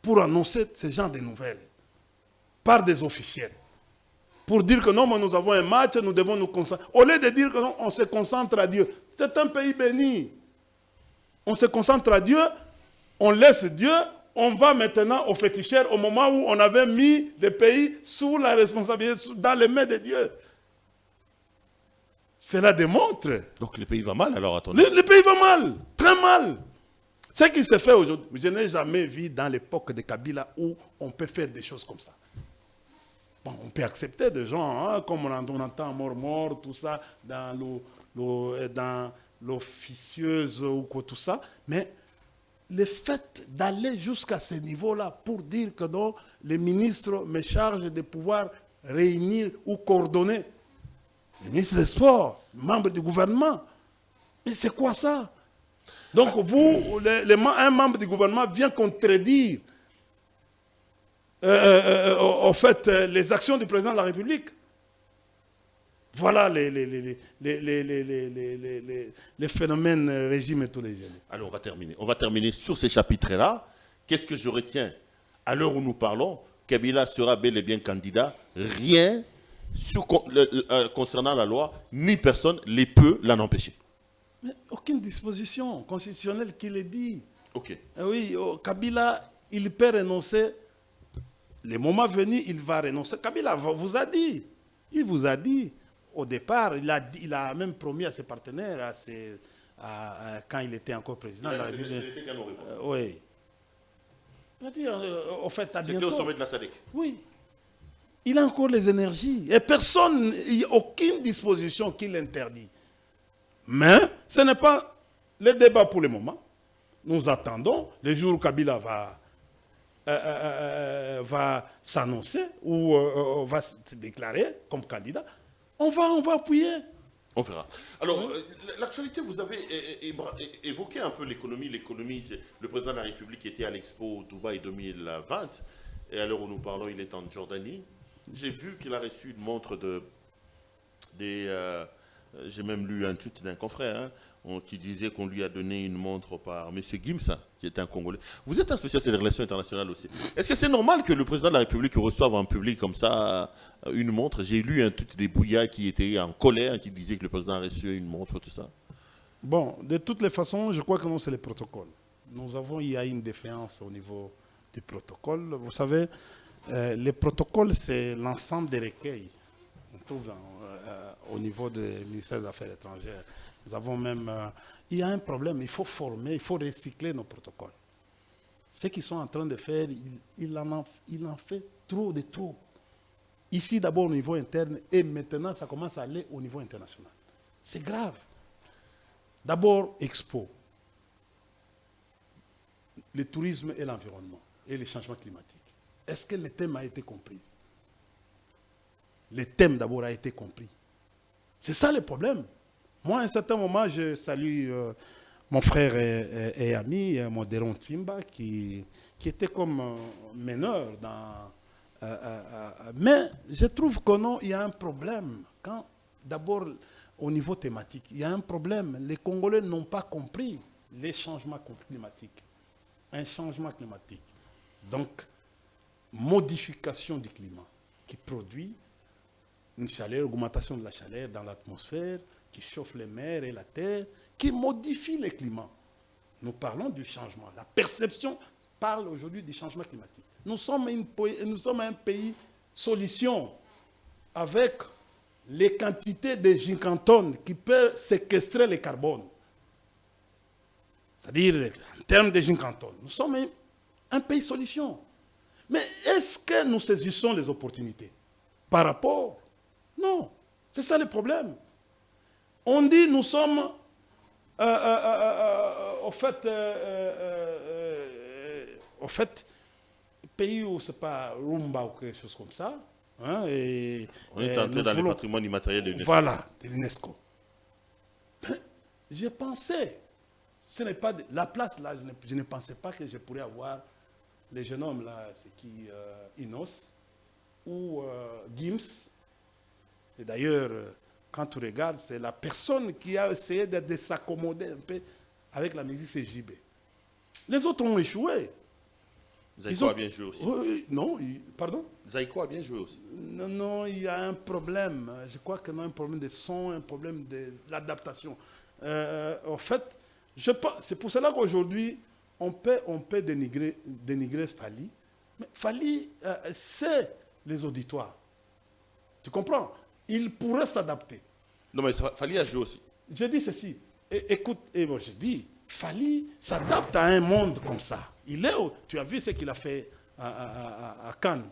pour annoncer ce genre de nouvelles par des officiels? Pour dire que non, mais nous avons un match, nous devons nous concentrer. Au lieu de dire qu'on se concentre à Dieu. C'est un pays béni. On se concentre à Dieu, on laisse Dieu. On va maintenant aux féticheurs au moment où on avait mis le pays sous la responsabilité, dans les mains de Dieu. Cela démontre.
Donc le pays va mal alors, attendez.
Le pays va mal, très mal. Ce qui se fait aujourd'hui, je n'ai jamais vu dans l'époque de Kabila où on peut faire des choses comme ça. Bon, on peut accepter des gens, comme on entend mort, tout ça, dans l'officieuse ou quoi, tout ça, mais le fait d'aller jusqu'à ce niveau-là pour dire que non, les ministres me chargent de pouvoir réunir ou coordonner. Le ministre des Sports, membre du gouvernement. Mais c'est quoi ça? Donc vous, un membre du gouvernement vient contredire en fait, les actions du président de la République. Voilà les phénomènes régime et tous les jeunes.
Alors on va terminer. On va terminer sur ces chapitres-là. Qu'est-ce que je retiens? À l'heure où nous parlons, Kabila sera bel et bien candidat. Rien concernant la loi, ni personne ne peut l'en empêcher.
Mais aucune disposition constitutionnelle qui le dit.
Ok.
Oui, Kabila, il peut renoncer. Le moment venu, il va renoncer. Kabila vous a dit. Il vous a dit. Au départ, il a même promis à ses partenaires, quand il était encore président de la République. Oui. Il a dit, au fait, à bientôt.
C'était au sommet de la SADC.
Oui. Il a encore les énergies. Et personne, il n'y a aucune disposition qui l'interdit. Mais ce n'est pas le débat pour le moment. Nous attendons le jour où Kabila va s'annoncer ou va se déclarer comme candidat. On va appuyer.
On verra. Alors, l'actualité, vous avez évoqué un peu l'économie. L'économie, le président de la République était à l'Expo Dubaï 2020. Et à l'heure où nous parlons, il est en Jordanie. J'ai vu qu'il a reçu une montre j'ai même lu un tweet d'un confrère qui disait qu'on lui a donné une montre par M. Gimsa, qui était un Congolais. Vous êtes un spécialiste des relations internationales aussi. Est-ce que c'est normal que le président de la République reçoive en public comme ça une montre? J'ai lu un tweet des Bouillas qui était en colère, qui disait que le président a reçu une montre, tout ça.
Bon, de toutes les façons, je crois que non, c'est le protocole. Il y a une défiance au niveau du protocole. Vous savez, le protocole, c'est l'ensemble des recueils. On trouve au niveau du ministère des Affaires étrangères. Nous avons même... il y a un problème, il faut former, il faut recycler nos protocoles. Ce qu'ils sont en train de faire, il en fait trop de trop. Ici d'abord au niveau interne et maintenant ça commence à aller au niveau international. C'est grave. D'abord, Expo. Le tourisme et l'environnement et les changements climatiques. Est-ce que le thème a été compris? Le thème d'abord a été compris. C'est ça le problème. Moi, à un certain moment, je salue mon frère et ami, Modéron Timba, qui était comme meneur dans... mais je trouve que non, il y a un problème. D'abord, au niveau thématique, il y a un problème. Les Congolais n'ont pas compris les changements climatiques. Un changement climatique. Donc, modification du climat qui produit une chaleur, augmentation de la chaleur dans l'atmosphère, qui chauffe les mers et la terre, qui modifie le climat. Nous parlons du changement. La perception parle aujourd'hui du changement climatique. Nous sommes un pays solution avec les quantités de gigatonnes qui peuvent séquestrer le carbone. C'est-à-dire, en termes de gigatonnes, nous sommes un pays solution. Mais est-ce que nous saisissons les opportunités par rapport? Non. C'est ça le problème. On dit nous sommes au fait, pays où c'est pas Rumba ou quelque chose comme ça. Hein,
on est entré dans le patrimoine immatériel de l'UNESCO.
Voilà, de l'UNESCO. Je pensais, ce n'est pas la place là, je ne pensais pas que je pourrais avoir les jeunes hommes là, c'est qui Inos ou Gims. Et d'ailleurs, quand tu regardes, c'est la personne qui a essayé de s'accommoder un peu avec la musique, c'est JB. Les autres ont échoué.
Zaïko a bien joué aussi.
Non, pardon?
Zaïko a bien joué aussi.
Non, il y a un problème. Je crois qu'il y a un problème de son, un problème de l'adaptation. En fait, c'est pour cela qu'aujourd'hui, on peut dénigrer Fally. Mais Fally, c'est les auditoires. Tu comprends? Il pourrait s'adapter.
Non, mais Fally a joué aussi.
Je dis ceci. Écoute, je dis, Fally s'adapte à un monde comme ça. Tu as vu ce qu'il a fait à Cannes.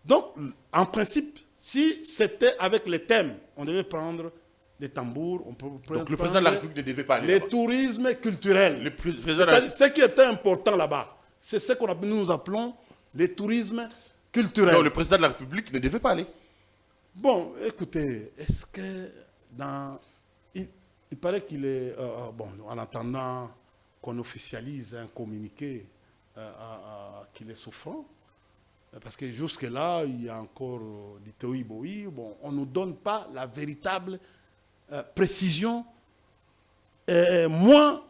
Donc, en principe, si c'était avec les thèmes, on devait prendre des tambours.
Donc, le président de la République ne devait pas aller.
Le tourisme culturel. Ce qui était important là-bas, c'est ce que nous appelons le tourisme culturel.
Non, le président de la République ne devait pas aller.
Bon, écoutez, est-ce que il paraît qu'il est... en attendant qu'on officialise un communiqué qu'il est souffrant, parce que jusque-là, il y a encore du tohu-bohi. Bon, on ne nous donne pas la véritable précision. Moi,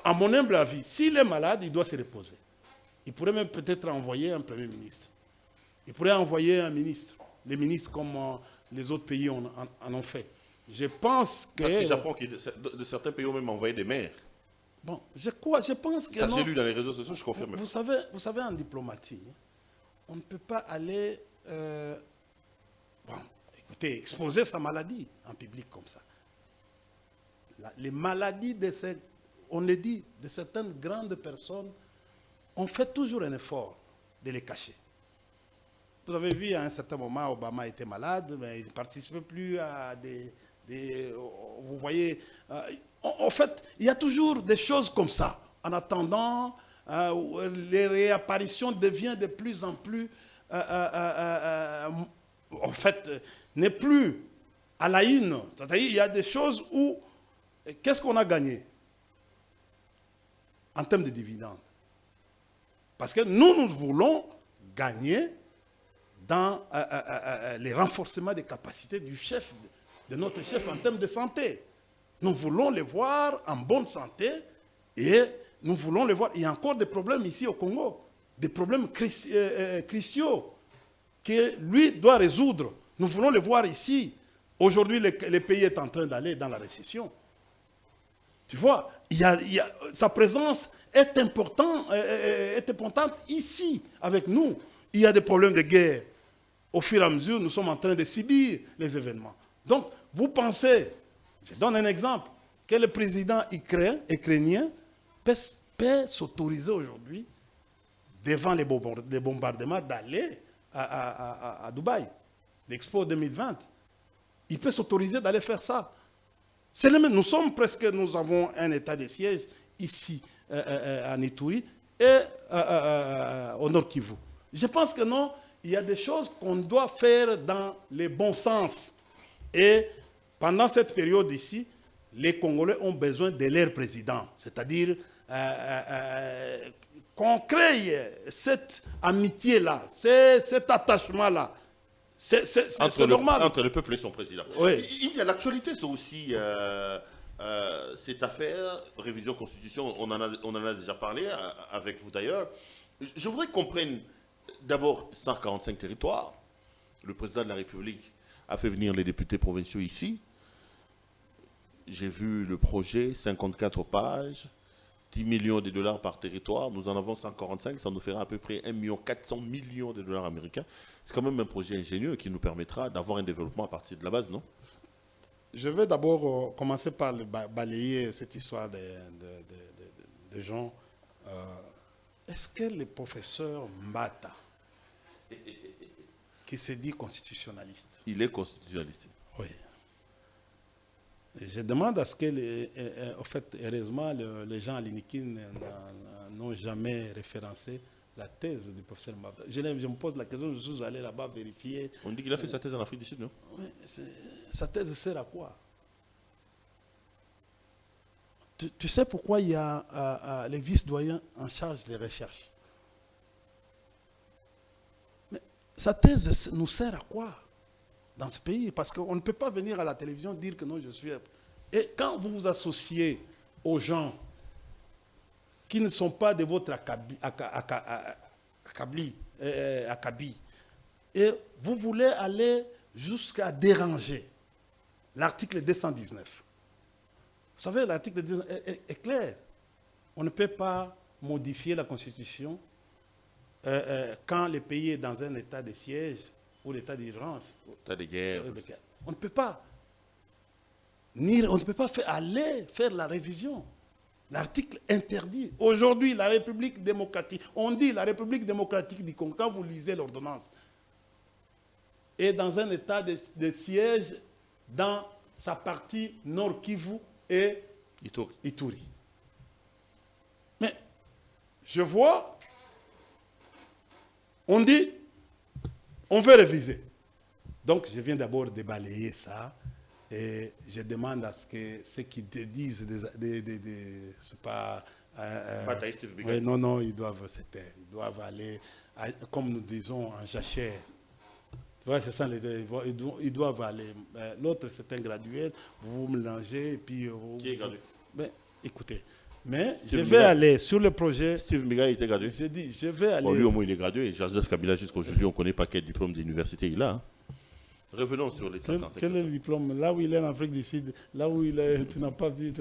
à mon humble avis, s'il est malade, il doit se reposer. Il pourrait même peut-être envoyer un Premier ministre. Il pourrait envoyer un ministre. Les ministres comme les autres pays en ont fait. Je pense que...
Parce que j'apprends que de certains pays ont même envoyé des maires.
Bon, je pense que...
Ça, j'ai lu dans les réseaux sociaux, je confirme.
Vous savez, en diplomatie, on ne peut pas aller... écoutez, exposer sa maladie en public comme ça. Les maladies on le dit, de certaines grandes personnes, on fait toujours un effort de les cacher. Vous avez vu, à un certain moment, Obama était malade, mais il ne participait plus à vous voyez, en fait, il y a toujours des choses comme ça. En attendant, les réapparitions deviennent de plus en plus, en fait, n'est plus à la une. C'est-à-dire, il y a des choses où, qu'est-ce qu'on a gagné en termes de dividendes? Parce que nous voulons gagner dans les renforcements des capacités du chef, de notre chef en termes de santé. Nous voulons les voir en bonne santé et nous voulons les voir. Il y a encore des problèmes ici au Congo, des problèmes cruciaux que lui doit résoudre. Nous voulons les voir ici. Aujourd'hui, le pays est en train d'aller dans la récession. Tu vois, sa présence est importante ici, avec nous. Il y a des problèmes de guerre. Au fur et à mesure, nous sommes en train de subir les événements. Donc, vous pensez, je donne un exemple, que le président ukrainien peut s'autoriser aujourd'hui, devant les bombardements, d'aller à Dubaï, l'Expo 2020. Il peut s'autoriser d'aller faire ça. Nous avons un état de siège ici, à Ituri et au Nord Kivu. Je pense que non, il y a des choses qu'on doit faire dans le bon sens. Et pendant cette période ici, les Congolais ont besoin de leur président. C'est-à-dire qu'on crée cette amitié-là, cet attachement-là. C'est normal.
Entre le peuple et son président.
Oui.
Il y a l'actualité, c'est aussi cette affaire, révision constitution, on en a déjà parlé avec vous d'ailleurs. Je voudrais qu'on prenne d'abord 145 territoires. Le président de la République a fait venir les députés provinciaux ici. J'ai vu le projet, 54 pages, 10 millions de dollars par territoire. Nous en avons 145, ça nous fera à peu près 1,4 million de dollars américains. C'est quand même un projet ingénieux qui nous permettra d'avoir un développement à partir de la base, non?
Je vais d'abord commencer par balayer cette histoire de gens. Est-ce que le professeur Mbata, qui se dit constitutionnaliste...
Il est constitutionnaliste.
Oui. Je demande à ce que, en fait, heureusement, les gens à l'INIKIN n'ont jamais référencé la thèse du professeur Mbata. Je me pose la question, je suis allé là-bas vérifier.
On dit qu'il a fait sa thèse en Afrique du Sud, non?
Oui, sa thèse sert à quoi? Tu sais pourquoi il y a les vice-doyens en charge des recherches? Mais sa thèse nous sert à quoi dans ce pays? Parce qu'on ne peut pas venir à la télévision dire que non, je suis... Et quand vous vous associez aux gens qui ne sont pas de votre acabit, et vous voulez aller jusqu'à déranger l'article 219. Vous savez, l'article 219 est clair. On ne peut pas modifier la Constitution quand le pays est dans un état de siège ou l'état d'urgence.
État de guerre.
On ne peut pas. On ne peut pas aller faire la révision. L'article interdit. Aujourd'hui, la République démocratique, on dit la République démocratique du Congo, quand vous lisez l'ordonnance, est dans un état de siège dans sa partie Nord Kivu et Ituri. Mais je vois, on dit, on veut réviser. Donc je viens d'abord de balayer ça. Et je demande à ce que ceux qui te disent, c'est pas... non, ils doivent se taire. Ils doivent aller, comme nous disons, en jachère. Tu vois, c'est ça, ils doivent aller. L'autre, c'est un gradué, vous mélangez, et puis...
Qui est gradué?
Écoutez, mais
Steve
je vais aller sur le projet...
Steve Miga était gradué?
J'ai dit, je vais aller...
Bon, lui, au moins, il est gradué. Et Joseph Kabila, jusqu'aujourd'hui, on ne connaît pas quel diplôme d'université il a. Hein. Revenons sur les 55.
Quel est le diplôme? Là où il est en Afrique du Sud, là où il est, tu n'as pas vu.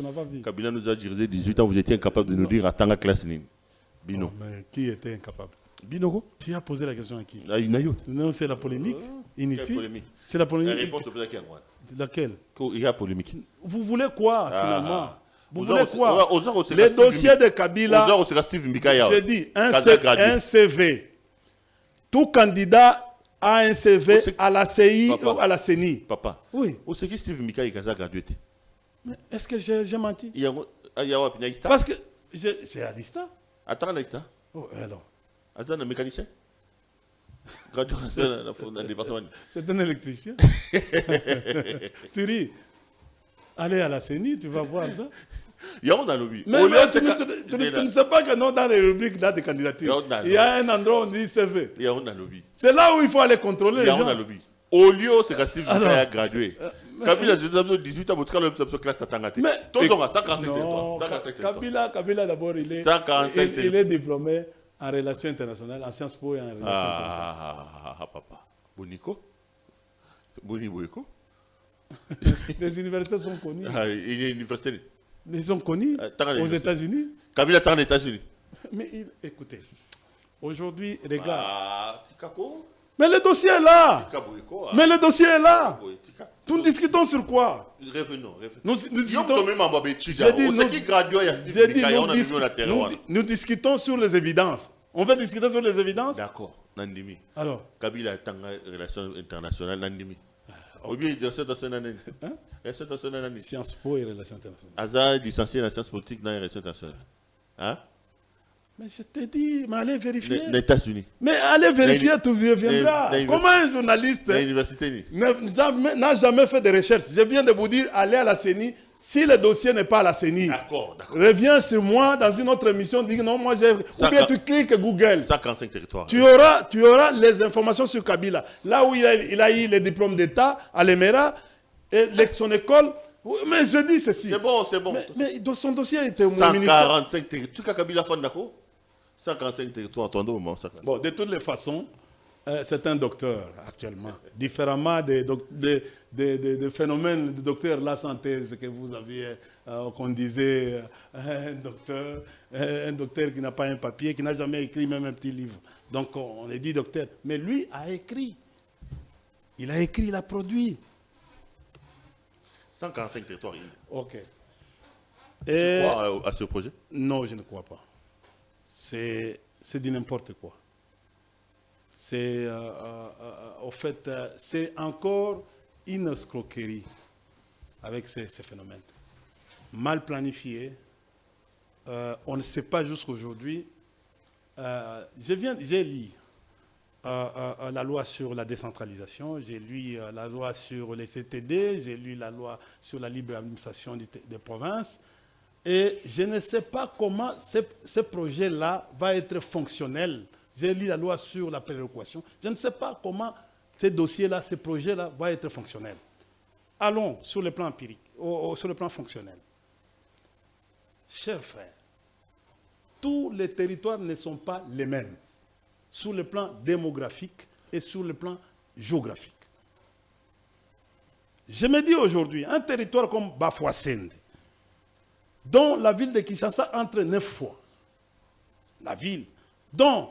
Kabila nous a dit, 18 ans, vous étiez incapable de nous dire à Tanga classe Bino.
Oh, mais qui était incapable?
Bino?
Tu as posé la question à qui?
À Inayo.
Non, c'est la polémique. Inutile.
Polémique?
C'est la polémique.
La réponse est à moi.
Laquelle?
Il y a polémique.
Vous voulez quoi, finalement? Vous voulez
Ozar,
quoi? Les dossiers de Kabila, j'ai dit, un CV. Tout candidat a un CV à la CI ou à la CENI.
Papa.
Oui.
Où c'est que Steve Mika est gradué?
Est-ce que j'ai menti?
Il y a
parce que c'est à l'ISTA.
Attends, l'ISTA.
Oh, alors.
C'est un mécanicien?
C'est un électricien. Tu ris. Allez à la CENI, tu vas voir ça.
Il y a un lobby.
Mais tu ne sais pas que non, dans les rubriques de candidature, il y a un endroit où on dit CV.
Il y a un lobby.
C'est là où il faut aller contrôler les gens.
Il y a un lobby. Au lieu, c'est que Steve Mika a gradué. Kabila, j'ai 18 ans, tu as classe à Tangate. Mais Kabila d'abord, il
est diplômé en relations internationales, en Sciences Po et en relations internationales.
Papa. Boniko? Boniko?
Les universités sont connues.
Il est universitaire.
Ils sont connus aux États-Unis.
Kabila est aux États-Unis.
Mais écoutez, aujourd'hui, regarde. Mais le dossier est là. Mais le dossier est là. Nous discutons sur quoi?
Revenons.
Nous discutons sur les évidences. On veut discuter sur les évidences?
D'accord. Nandimi.
Alors,
Kabila est en relation internationale. Nandimi. Ou bien il
Sciences Po et relations internationales.
Aza licencié en sciences politiques dans les relations internationales. Hein?
Mais je te dis, mais allez vérifier.
Les États-Unis.
Mais allez vérifier, tu viendras. Comment un journaliste n'a jamais fait de recherche? Je viens de vous dire, allez à la CENI. Si le dossier n'est pas à la CENI, reviens sur moi dans une autre émission, dis non, moi j'ai... Ou bien tu cliques Google.
145 territoires.
Tu auras les informations sur Kabila. Là où il a eu les diplômes d'État, à l'Emera, et son école... Mais je dis ceci.
C'est bon, c'est bon.
Mais son dossier était...
145 territoires. Tu as Kabila Fondako 145 territoires, attendez au moment.
Bon, de toutes les façons, c'est un docteur actuellement. Différemment des phénomènes de docteur La Synthèse que vous aviez, qu'on disait un docteur qui n'a pas un papier, qui n'a jamais écrit même un petit livre. Donc on est dit docteur. Mais lui a écrit. Il a écrit, il a produit.
145 territoires.
Ok.
Tu crois à ce projet?
Non, je ne crois pas. C'est du n'importe quoi. C'est, au fait, c'est encore une escroquerie avec ces phénomènes. Mal planifié. On ne sait pas jusqu'aujourd'hui. J'ai lu la loi sur la décentralisation, j'ai lu la loi sur les CTD, j'ai lu la loi sur la libre administration des provinces. Et je ne sais pas comment ce projet-là va être fonctionnel. J'ai lu la loi sur la péréquation. Je ne sais pas comment ces dossiers-là, ces projets-là vont être fonctionnels. Allons sur le plan empirique, sur le plan fonctionnel. Chers frères, tous les territoires ne sont pas les mêmes sur le plan démographique et sur le plan géographique. Je me dis aujourd'hui, un territoire comme Bafouassende, dont la ville de Kinshasa entre 9 fois. La ville, dont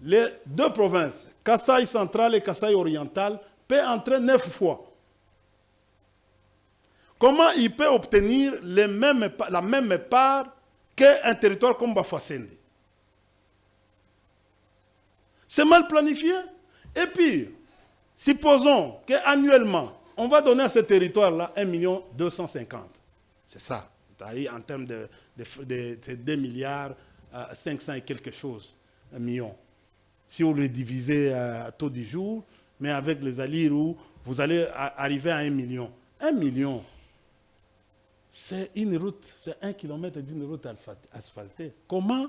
les deux provinces, Kasaï central et Kasaï oriental, peut entrer 9 fois. Comment il peut obtenir la même part qu'un territoire comme Bafouassende? C'est mal planifié. Et puis, supposons qu'annuellement, on va donner à ce territoire-là 1 250 000. C'est ça. En termes de 2 milliards 500 et quelque chose, 1 million. Si vous le divisez à taux du jour, mais avec les allures, vous allez arriver à 1 million. 1 million, c'est une route, c'est 1 kilomètre d'une route asphaltée. Comment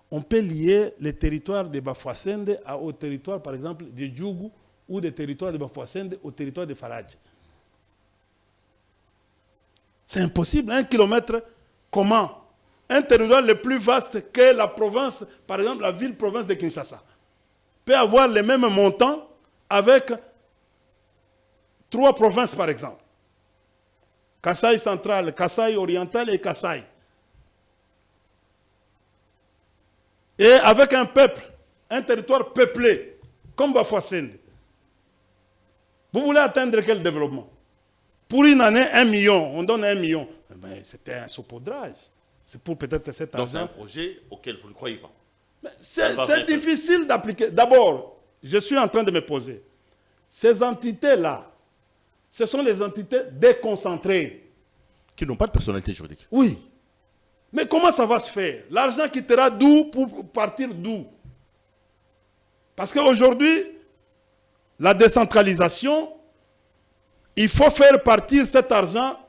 on peut lier les territoires de Bafouassende au territoire, par exemple, de Djougou ou des territoires de Bafouassende au territoire de Faradj? C'est impossible. 1 kilomètre, comment? Un territoire le plus vaste que la province, par exemple la ville-province de Kinshasa, peut avoir les mêmes montants avec 3 provinces, par exemple. Kasaï central, Kasaï oriental et Kasaï. Et avec un peuple, un territoire peuplé, comme Bafouassende. Vous voulez atteindre quel développement? Pour une année, 1 million, on donne 1 million. Ben, c'était un saupoudrage. C'est pour peut-être cet argent.
Donc c'est un projet auquel vous ne croyez pas.
C'est difficile d'appliquer. D'abord, je suis en train de me poser. Ces entités-là, ce sont les entités déconcentrées.
Qui n'ont pas de personnalité juridique.
Oui. Mais comment ça va se faire? L'argent quittera d'où pour partir d'où? Parce qu'aujourd'hui, la décentralisation, il faut faire partir cet argent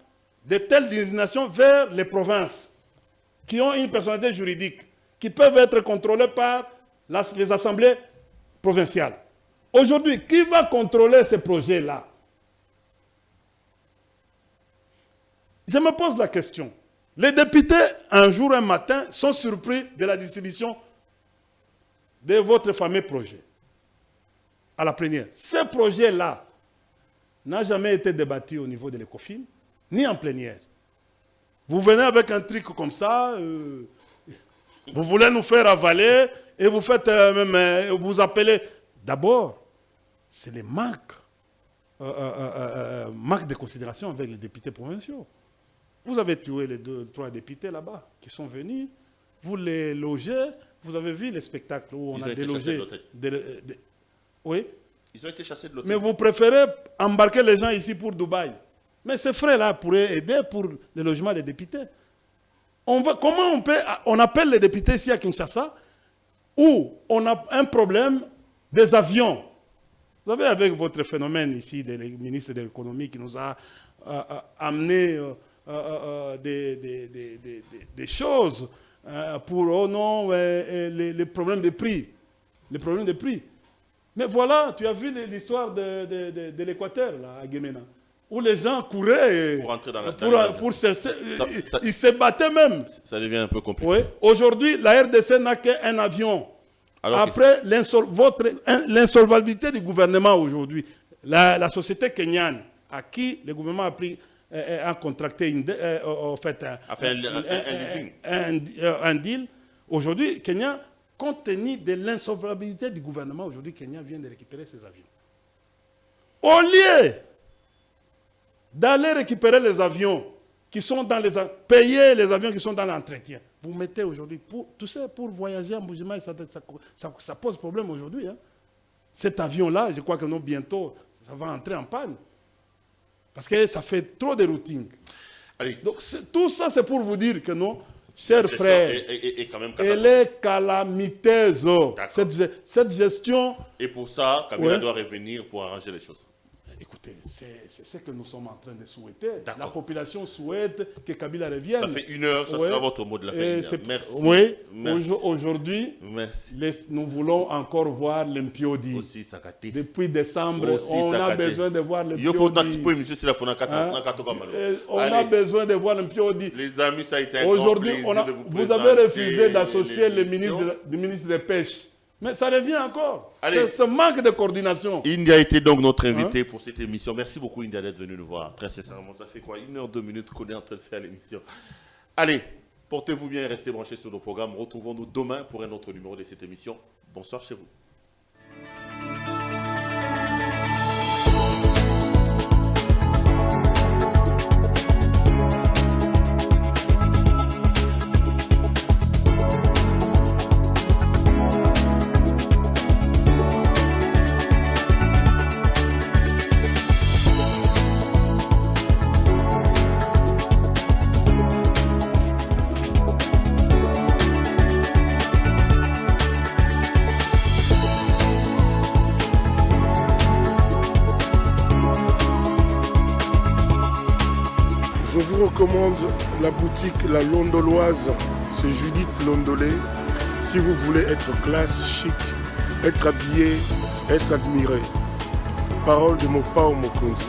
de telles désignations vers les provinces qui ont une personnalité juridique, qui peuvent être contrôlées par les assemblées provinciales. Aujourd'hui, qui va contrôler ces projets-là? Je me pose la question. Les députés, un jour, un matin, sont surpris de la distribution de votre fameux projet à la plénière. Ce projet-là n'a jamais été débattu au niveau de l'ECOFIN, ni en plénière. Vous venez avec un truc comme ça, vous voulez nous faire avaler, et vous faites vous appelez. D'abord, c'est les marques de considération avec les députés provinciaux. Vous avez tué les 2-3 députés là-bas qui sont venus, vous les logez, vous avez vu les spectacles où on a délogé. Oui.
Ils ont été chassés de l'hôtel.
Mais vous préférez embarquer les gens ici pour Dubaï. Mais ces frais-là pourraient aider pour le logement des députés. Comment on appelle les députés ici à Kinshasa où on a un problème des avions. Vous avez avec votre phénomène ici, le ministre de l'économie qui nous a amené des choses pour, oh non, les problèmes de prix. Les problèmes de prix. Mais voilà, tu as vu l'histoire de l'Équateur, là, à Guémena, où les gens couraient
pour entrer dans la
ils se battaient même.
Ça devient un peu compliqué.
Oui. Aujourd'hui, la RDC n'a qu'un avion. Alors, après l'insolvabilité du gouvernement aujourd'hui, la société kenyane, à qui le gouvernement a contracté un deal, aujourd'hui, Kenya, compte tenu de l'insolvabilité du gouvernement, aujourd'hui, Kenya vient de récupérer ses avions. Au lieu d'aller récupérer les avions qui sont dans payer les avions qui sont dans l'entretien, vous mettez aujourd'hui, tu sais, pour voyager en Bujumaï, ça pose problème aujourd'hui. Hein. Cet avion-là, je crois que bientôt, ça va entrer en panne. Parce que ça fait trop de routine. Allez. Donc tout ça, c'est pour vous dire que non, chers frères, elle est calamiteuse. Cette gestion...
Et pour ça, Kabila doit revenir pour arranger les choses.
Écoutez, c'est ce que nous sommes en train de souhaiter. La population souhaite que Kabila revienne.
Ça fait 1 heure, ça sera votre mot de la fin. Merci.
Oui, aujourd'hui, nous voulons encore voir l'Impiodi. Depuis décembre, on a besoin de voir l'Impiodi. On a besoin de voir l'Impiodi.
Les amis, ça a été un
aujourd'hui,
grand plaisir de vous présenter.
Vous avez refusé d'associer le ministre de Pêche. Mais ça revient encore. Ce manque de coordination.
India a été donc notre invité pour cette émission. Merci beaucoup, India, d'être venu nous voir. Très sincèrement, ça fait quoi 1 heure, 2 minutes qu'on est en train de faire l'émission. Allez, portez-vous bien et restez branchés sur nos programmes. Retrouvons-nous demain pour un autre numéro de cette émission. Bonsoir chez vous.
Je vous recommande la boutique La Londoloise, c'est Judith Londolé. Si vous voulez être classe, chic, être habillé, être admiré. Parole de Mopao Mokonzi.